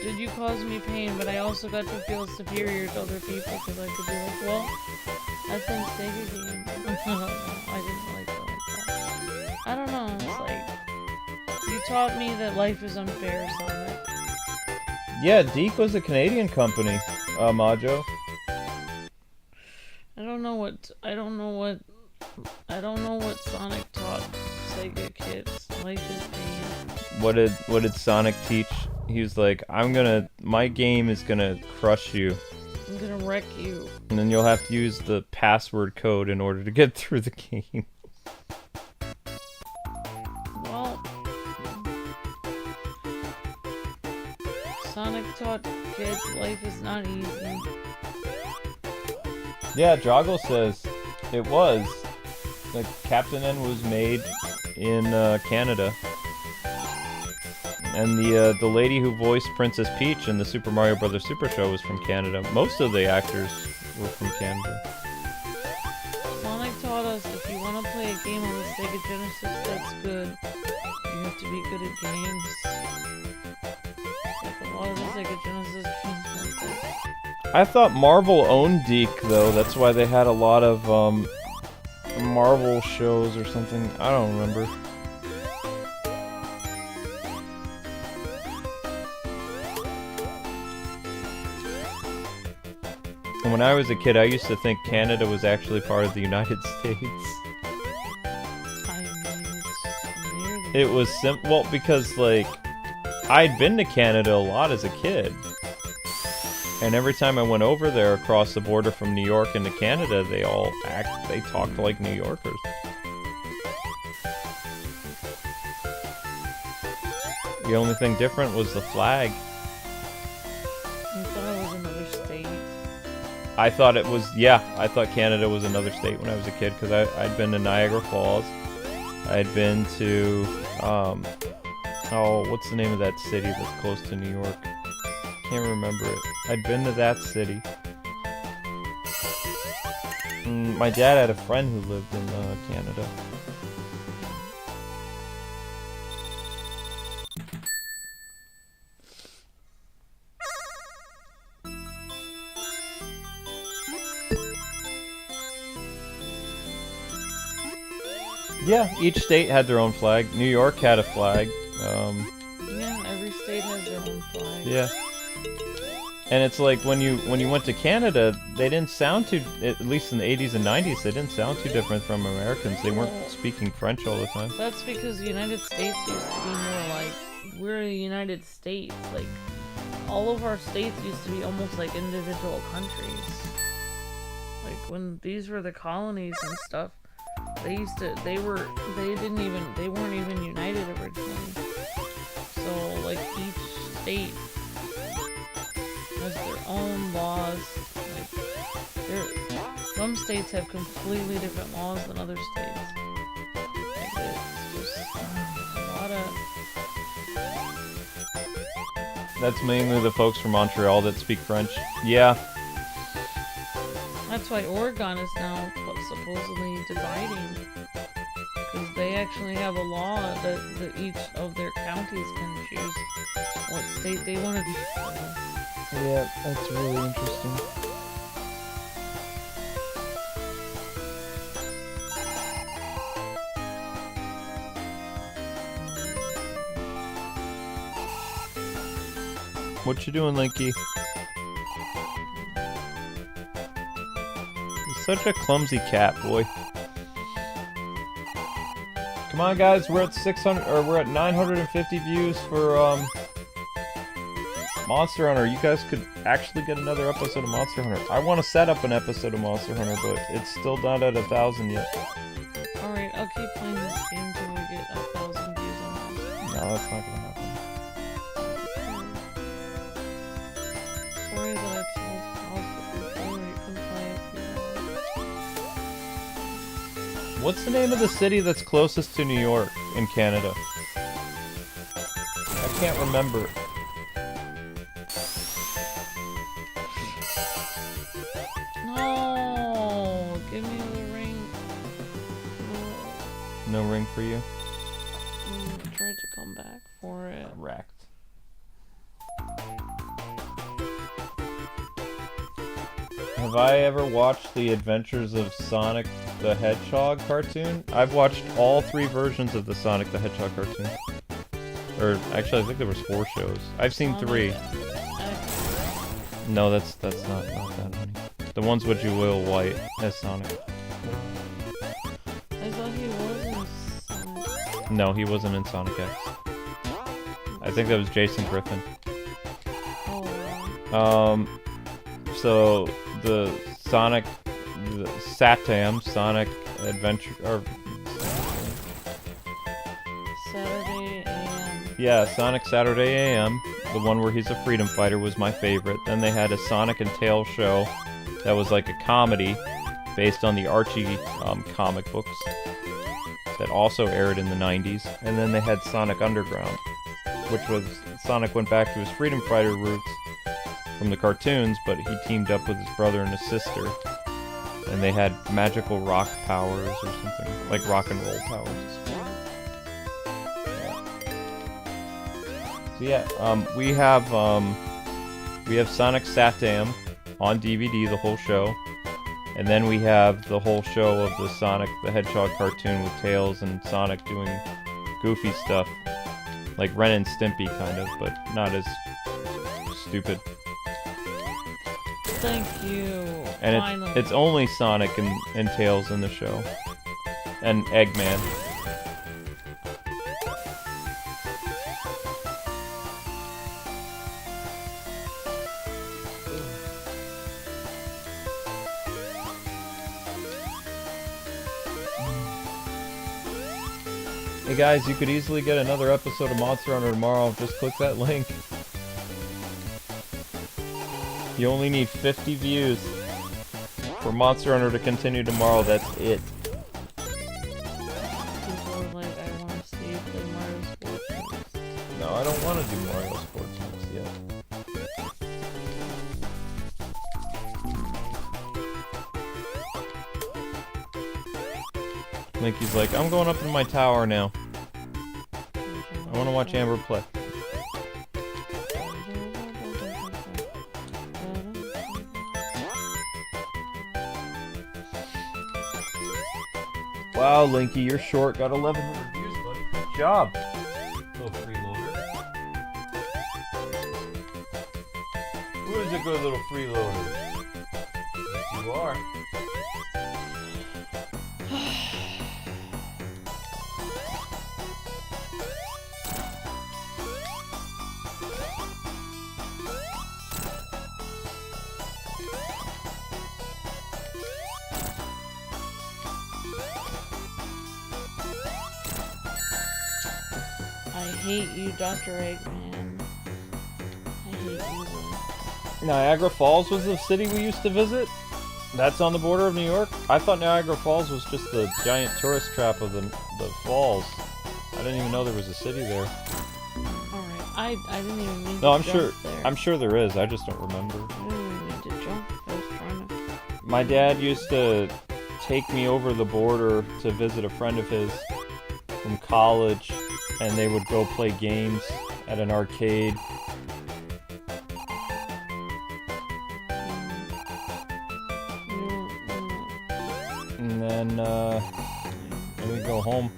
did you cause me pain, but I also got to feel superior to other people because I could be like, well, that's a Sega game. I don't know. I didn't like it like that. I don't know. It's like you taught me that life is unfair, Sonic. Yeah, Deke was a Canadian company, Majo. I don't know what Sonic taught Sega kids. Life is pain. What did Sonic teach? He was like, my game is gonna crush you. I'm gonna wreck you. And then you'll have to use the password code in order to get through the game. Well, Sonic taught kids life is not easy. Yeah, Joggle says it was. Like, Captain N was made in Canada. And the lady who voiced Princess Peach in the Super Mario Bros. Super Show was from Canada. Most of the actors were from Canada. Sonic taught us if you want to play a game on the Sega Genesis that's good, you have to be good at games. Like a lot of the Sega Genesis games weren't good. I thought Marvel owned Deke, though. That's why they had a lot of Marvel shows or something. I don't remember. And when I was a kid, I used to think Canada was actually part of the United States. I mean, it's near the... It was simple because, like, I'd been to Canada a lot as a kid. And every time I went over there across the border from New York into Canada, they talked like New Yorkers. The only thing different was the flag. You thought it was another state? I thought Canada was another state when I was a kid, because I'd been to Niagara Falls. I'd been to, what's the name of that city that's close to New York? Can't remember it. I'd been to that city. My dad had a friend who lived in Canada. Yeah, each state had their own flag. New York had a flag. Yeah, every state has their own flag. Yeah. And it's like when you went to Canada, they didn't sound too, at least in the 80s and 90s, they didn't sound too different from Americans. They weren't speaking French all the time. That's because the United States used to be more like, we're the United States. Like, all of our states used to be almost like individual countries. Like, when these were the colonies and stuff, they weren't even united originally. So, like, each state has their own laws. Like, some states have completely different laws than other states. Like, it's just a lot of... That's mainly the folks from Montreal that speak French. Yeah. That's why Oregon is now supposedly dividing. Because they actually have a law that each of their counties can choose what state they want to be from. Yeah, that's really interesting. What you doing, Linky? He's such a clumsy cat, boy. Come on, guys, we're at 950 views for Monster Hunter. You guys could actually get another episode of Monster Hunter. I want to set up an episode of Monster Hunter, but it's still not at 1,000 yet. Alright, I'll keep playing this game until we get 1,000 views on Monster Hunter. No, that's not gonna happen. Sorry that I What's the name of the city that's closest to New York in Canada? I can't remember. No, give me the ring. No ring for you? Tried to come back for it. Wrecked. Have I ever watched the Adventures of Sonic the Hedgehog cartoon? I've watched all 3 versions of the Sonic the Hedgehog cartoon. Or actually, I think there was 4 shows. I've seen 3. No, that's not that many. The ones with Will White as Sonic. I thought he was in Sonic. No, he wasn't in Sonic X. I think that was Jason Griffin. Oh. So the Sonic, the Satam, Sonic Adventure, or Saturday AM. yeah, Sonic Saturday AM, the one where he's a freedom fighter, was my favorite. Then they had a Sonic and Tails show that was like a comedy based on the Archie comic books that also aired in the 90s. And then they had Sonic Underground, which was Sonic went back to his freedom fighter roots from the cartoons, but he teamed up with his brother and his sister, and they had magical rock powers or something, like rock and roll powers. So yeah, we have Sonic Satam on DVD, the whole show, and then we have the whole show of the Sonic the Hedgehog cartoon with Tails and Sonic doing goofy stuff, like Ren and Stimpy kind of, but not as stupid. Thank you. And it's only Sonic and Tails in the show. And Eggman. Hey guys, you could easily get another episode of Monster Hunter tomorrow. Just click that link. You only need 50 views for Monster Hunter to continue tomorrow. That's it. People are like, I want to see you play Mario Sports Mix. No, I don't want to do Mario Sports Mix yet. Linky's like, I'm going up in my tower now. I want to watch Amber play. Wow, Linky, you're short. Got 1,100 views, buddy. Good job. Little freeloader. Who is a good little freeloader? Yes, you are. I hate you, Dr. Eggman. I hate you. Niagara Falls was the city we used to visit? That's on the border of New York? I thought Niagara Falls was just the giant tourist trap of the falls. I didn't even know there was a city there. Alright, I didn't even mean No, to jump there. I'm sure there is, I just don't remember. I didn't even mean to jump. I was trying to... My dad used to take me over the border to visit a friend of his from college, and they would go play games at an arcade. And then we'd go home.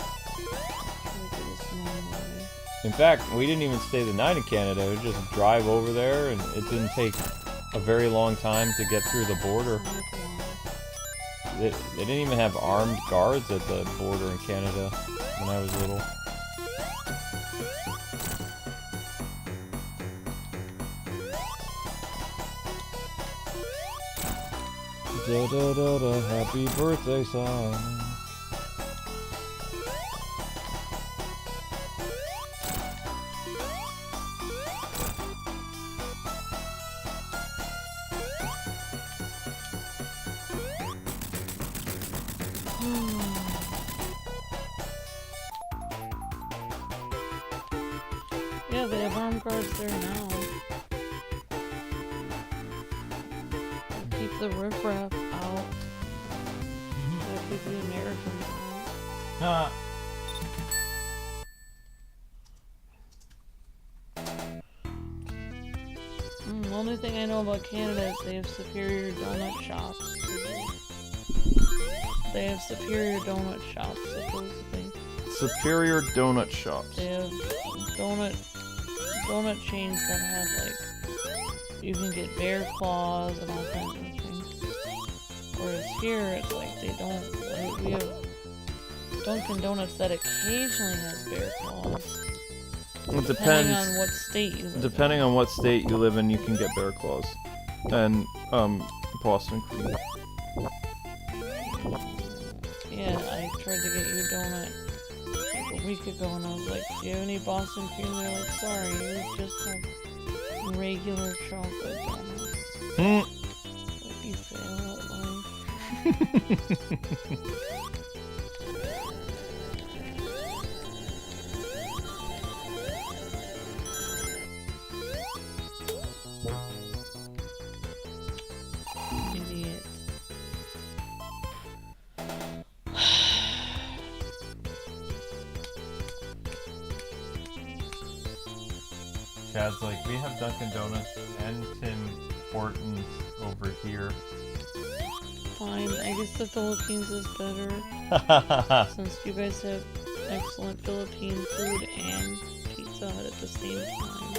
In fact, we didn't even stay the night in Canada. We'd just drive over there, and it didn't take a very long time to get through the border. They didn't even have armed guards at the border in Canada when I was little. Da da da da, happy birthday song. armed guards there now. Keep the riffraff out. Keep the Americans out. The only thing I know about Canada is they have superior donut shops. They have superior donut shops, supposedly. Superior donut shops. They have donut chains that have, like, you can get bear claws and all kinds of things. Whereas here, it's like they don't. Like, we have Dunkin' Donuts that occasionally has bear claws. It depends. Depending on what state you live in. Depending on what state you live in, you can get bear claws. And, Boston cream. Yeah, I tried to get you a donut like a week ago and I was like, do you have any Boston cream? They're like, sorry, we just have regular chocolate donuts. Like, you fail at life. Idiot. Chad's like, we have Dunkin' Donuts and Tim Hortons over here. Fine, I guess the Philippines is better. Since you guys have excellent Philippine food and Pizza Hut at the same time.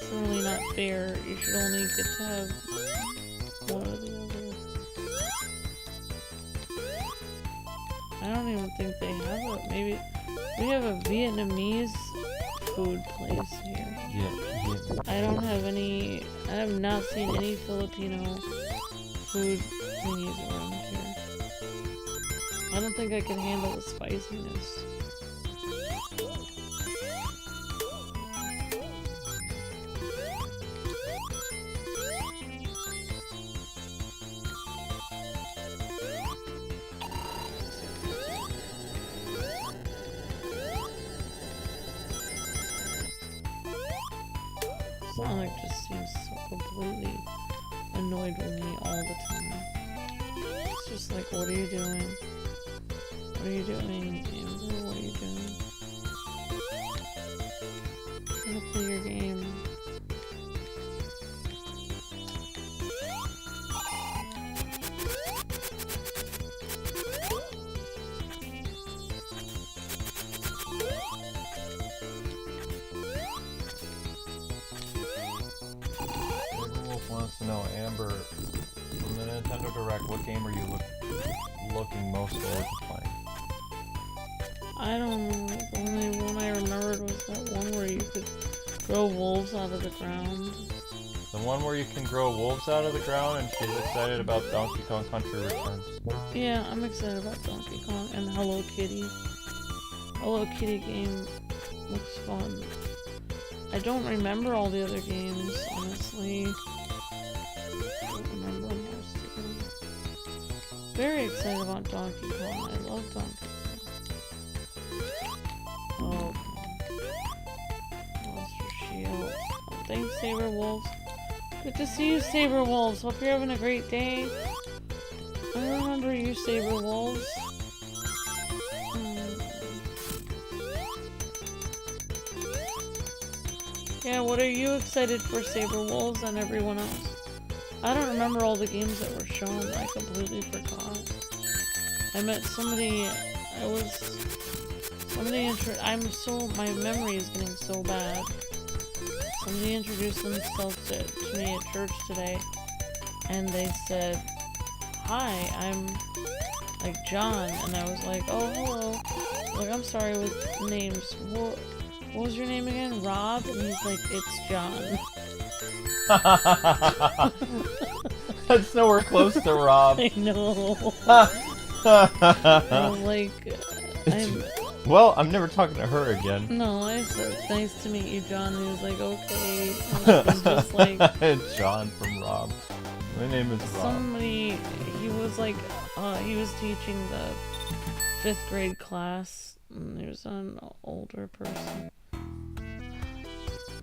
It's really not fair. You should only get to have one or the other. I don't even think they have it. Maybe we have a Vietnamese food place here. Yeah. I don't have any. I have not seen any Filipino food thingies around here. I don't think I can handle the spiciness. Sonic just seems so completely annoyed with me all the time. It's just like, what are you doing? What are you doing, Amber? What are you doing? I'm gonna play your game. Wants to know, Amber, from the Nintendo Direct, what game are you looking most forward to playing? I don't know. The only one I remembered was that one where you could grow wolves out of the ground. The one where you can grow wolves out of the ground, and she's excited about Donkey Kong Country Returns. Yeah, I'm excited about Donkey Kong and Hello Kitty. Hello Kitty game looks fun. I don't remember all the other games, honestly. Very excited about Donkey Kong. I love Donkey Kong. Oh. Lost your shield. Oh, thanks, Saber Wolves. Good to see you, Saber Wolves. Hope you're having a great day. I remember you, Saber Wolves. Yeah, what are you excited for, Saber Wolves, and everyone else? I don't remember all the games that were shown. I completely forgot. I met somebody. My memory is getting so bad. Somebody introduced themselves to me at church today, and they said, "Hi, I'm like John," and I was like, "Oh, hello." Like, I'm sorry with names. What was your name again? Rob? And he's like, "It's John." That's nowhere close to Rob. I know. I was like, well, I'm never talking to her again. No, I said, "Nice to meet you, John." And he was like, "Okay." And I was just like, John from Rob. My name is Rob. Somebody, he was like, he was teaching the 5th grade class, and there was an older person.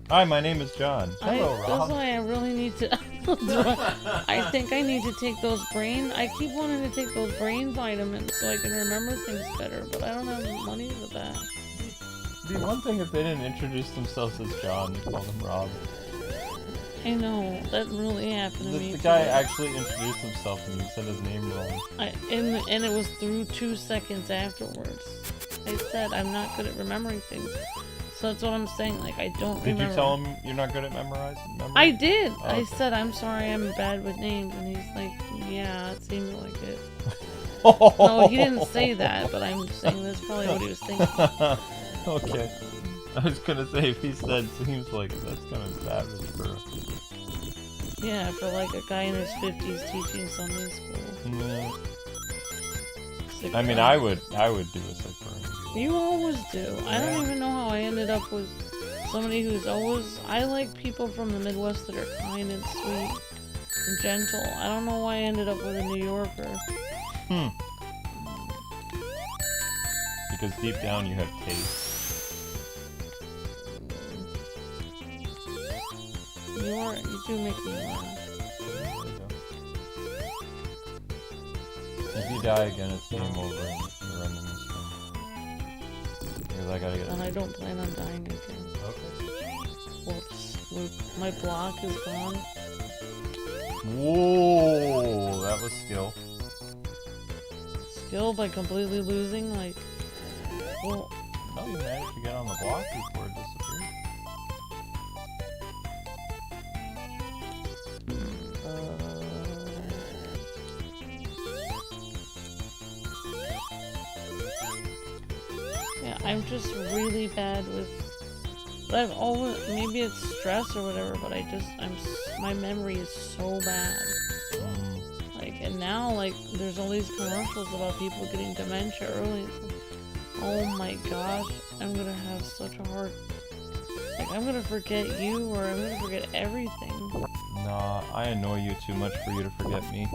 Hi, my name is John. Hello, That's Rob. why I really need to. I think I need to take those brain. I keep wanting to take those brain vitamins so I can remember things better, but I don't have money for that. It'd be one thing if they didn't introduce themselves as John. They called him Rob. I know that really happened to me. The guy actually introduced himself and you said his name wrong. And it was through 2 seconds afterwards. I said I'm not good at remembering things. So that's what I'm saying, like, I don't remember. Did you tell him you're not good at memorizing? I did! Oh, I said, I'm sorry, I'm bad with names, and he's like, yeah, it seems like it. okay. No, he didn't say that, but I'm saying that's probably what he was thinking. Okay. I was gonna say, if he said seems like, that's kind of savage for... Yeah, for like a guy in his 50s teaching Sunday school. Yeah. Sick I mean, guy. I would do a sick burn. You always do. I don't even know how I ended up with somebody who's always... I like people from the Midwest that are kind and sweet and gentle. I don't know why I ended up with a New Yorker. Because deep down you have taste. You do make me laugh. There you go. If you die again, it's game over and you're ending this one. Because I gotta get And I don't plan on dying again. Okay. Whoops. My block is gone. Whoa, that was skill. Skill by completely losing, like... Well, No, you managed to get on the block before it disappeared. yeah, I'm just really bad with... But I've always... Maybe it's stress or whatever, but my memory is so bad. Like, and now, like, there's all these commercials about people getting dementia early. Oh my gosh, I'm gonna have such a hard... Like, I'm gonna forget you, or I'm gonna forget everything. Nah, I annoy you too much for you to forget me.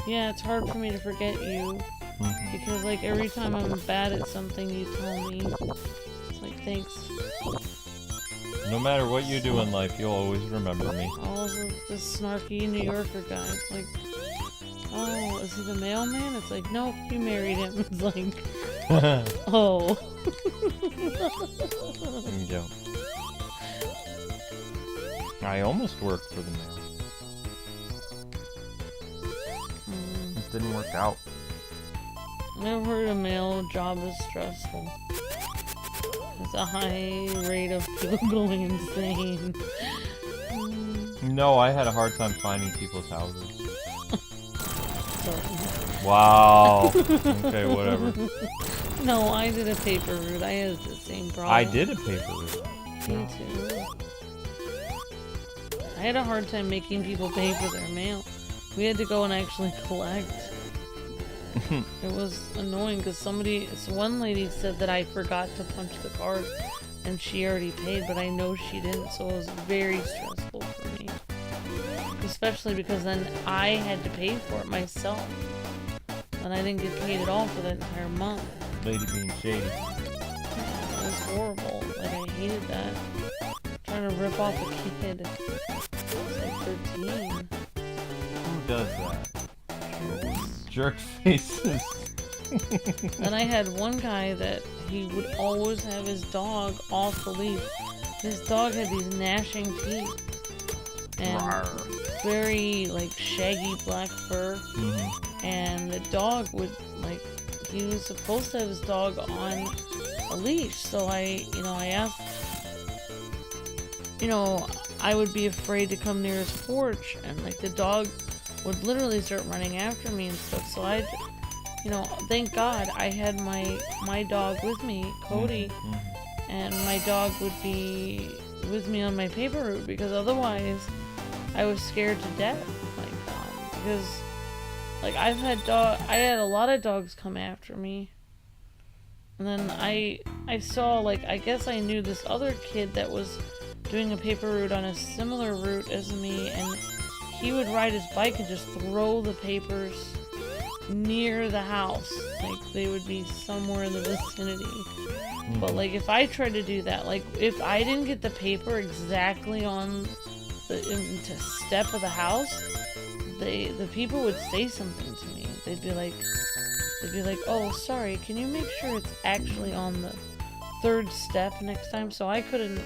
Yeah, it's hard for me to forget you. Because, like, every time I'm bad at something, you tell me. It's like, thanks. No matter what you do in life, you'll always remember me. All of this snarky New Yorker guy. It's like, oh, is he the mailman? It's like, nope, you married him. It's like, oh. Yeah. I almost worked for the mail. It didn't work out. I've heard a mail job is stressful. There's a high rate of people going insane. No, I had a hard time finding people's houses. So. Wow. Okay, whatever. No, I did a paper route. I had the same problem. I did a paper route. Me too. I had a hard time making people pay for their mail. We had to go and actually collect. It was annoying because one lady said that I forgot to punch the card and she already paid, but I know she didn't, so it was very stressful for me. Especially because then I had to pay for it myself. And I didn't get paid at all for that entire month. Lady being shady. It was horrible. Like, I hated that. Trying to rip off a kid. I was like 13. Who does that? Jerk faces. Then I had one guy that he would always have his dog off the leash. His dog had these gnashing teeth. And very, like, shaggy black fur. And the dog would, like, he was supposed to have his dog on a leash. So I asked, I would be afraid to come near his porch. And, like, the dog would literally start running after me and stuff. So thank God I had my dog with me, Cody. And my dog would be with me on my paper route, because otherwise I was scared to death. Because, like, I had a lot of dogs come after me. And then I saw, like, I guess I knew this other kid that was doing a paper route on a similar route as me, and he would ride his bike and just throw the papers near the house. Like, they would be somewhere in the vicinity. But, like, if I tried to do that, like, if I didn't get the paper exactly on the step of the house, the people would say something to me. They'd be like, oh, sorry, can you make sure it's actually on the 3rd step next time? So I could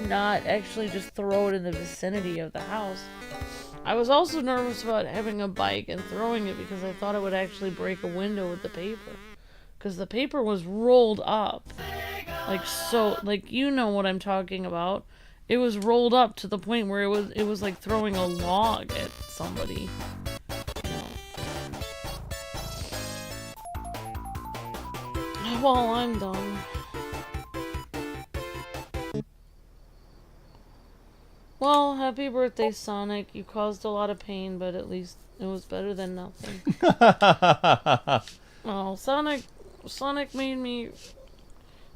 not actually just throw it in the vicinity of the house. I was also nervous about having a bike and throwing it because I thought it would actually break a window with the paper. Because the paper was rolled up. Like, so, like, you know what I'm talking about. It was rolled up to the point where it was like throwing a log at somebody. Well, I'm done. Well, happy birthday, Sonic. You caused a lot of pain, but at least it was better than nothing. Oh, Sonic made me...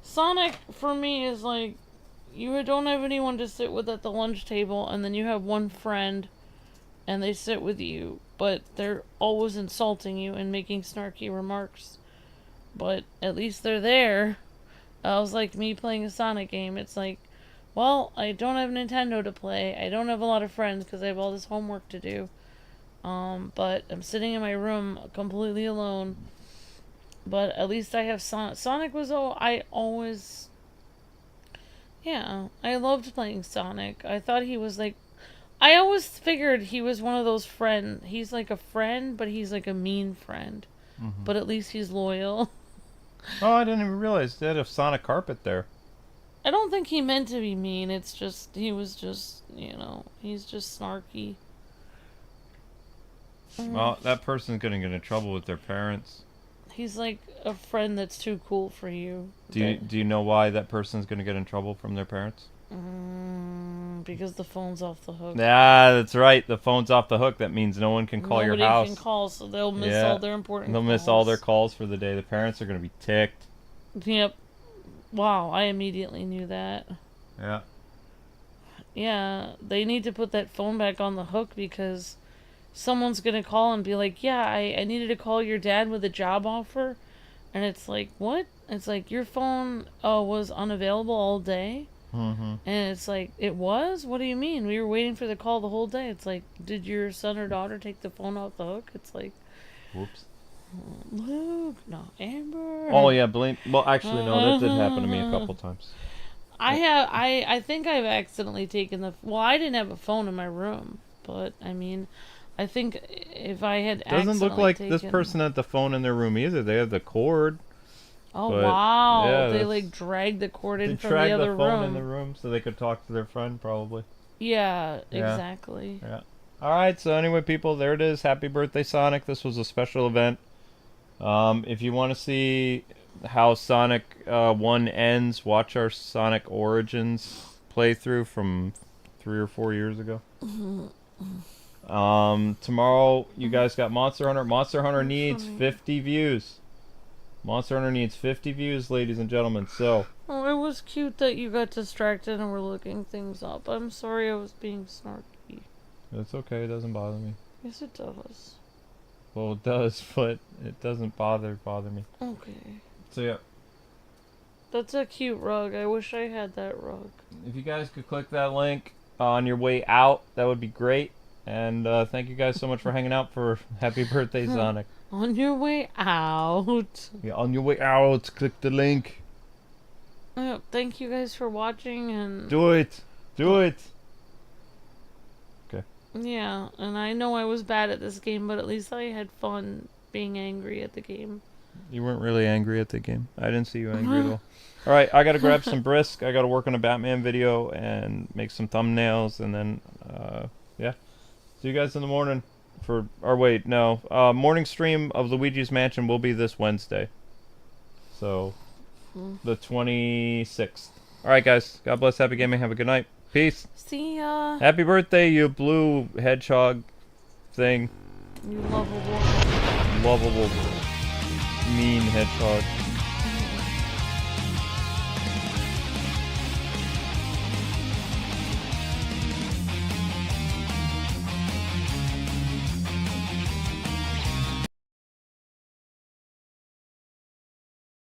Sonic, for me, is like, you don't have anyone to sit with at the lunch table, and then you have one friend, and they sit with you, but they're always insulting you and making snarky remarks. But at least they're there. I was like me playing a Sonic game. It's like, well, I don't have Nintendo to play. I don't have a lot of friends because I have all this homework to do. But I'm sitting in my room completely alone. But at least I have Sonic. Sonic was I loved playing Sonic. I thought he was like, I always figured he was one of those friends. He's like a friend, but he's like a mean friend. Mm-hmm. But at least he's loyal. Oh, I didn't even realize they had a Sonic carpet there. I don't think he meant to be mean. It's just, he was just, he's just snarky. Well, that person's gonna get in trouble with their parents. He's like a friend that's too cool for you. Do you know why that person's gonna get in trouble from their parents? Because the phone's off the hook. Yeah, that's right. The phone's off the hook. That means no one can call your house. Nobody can call, so they'll miss all their important calls. They'll miss all their calls for the day. The parents are gonna be ticked. Yep. Wow, I immediately knew that. Yeah. Yeah, they need to put that phone back on the hook because someone's gonna call and be like, yeah, I needed to call your dad with a job offer. And it's like, what? It's like, your phone was unavailable all day? Mm-hmm. And it's like, it was? What do you mean? We were waiting for the call the whole day. It's like, did your son or daughter take the phone off the hook? It's like... Whoops. Luke, no, Amber. Oh yeah, blame. Well, actually, no, that did happen to me a couple times. I think I've accidentally taken the. Well, I didn't have a phone in my room, but I mean, I think if I had. Doesn't look like this person had the phone in their room either. They had the cord. Oh wow! Yeah, they like dragged the cord in from the other room. They dragged the phone in the room so they could talk to their friend, probably. Yeah, exactly. Yeah. All right. So anyway, people, there it is. Happy birthday, Sonic! This was a special event. If you want to see how Sonic 1 ends, watch our Sonic Origins playthrough from 3 or 4 years ago. Tomorrow, you guys got Monster Hunter. Monster Hunter needs 50 views. Monster Hunter needs 50 views, ladies and gentlemen. So. Oh, it was cute that you got distracted and were looking things up. I'm sorry I was being snarky. It's okay. It doesn't bother me. Yes, it does. Well, it does, but it doesn't bother me. Okay. So, yeah. That's a cute rug. I wish I had that rug. If you guys could click that link on your way out, that would be great. And thank you guys so much for hanging out for Happy Birthday, Sonic. On your way out. Yeah, on your way out, click the link. Thank you guys for watching and... Do it! Do it! Yeah, and I know I was bad at this game, but at least I had fun being angry at the game. You weren't really angry at the game. I didn't see you angry at all. Alright, I gotta grab some brisk. I gotta work on a Batman video and make some thumbnails, and then, yeah. See you guys in the morning for... Or wait, no. Morning stream of Luigi's Mansion will be this Wednesday. So, the 26th. Alright, guys. God bless. Happy gaming. Have a good night. Peace. See ya. Happy birthday, you blue hedgehog thing. You lovable. Lovable, mean hedgehog.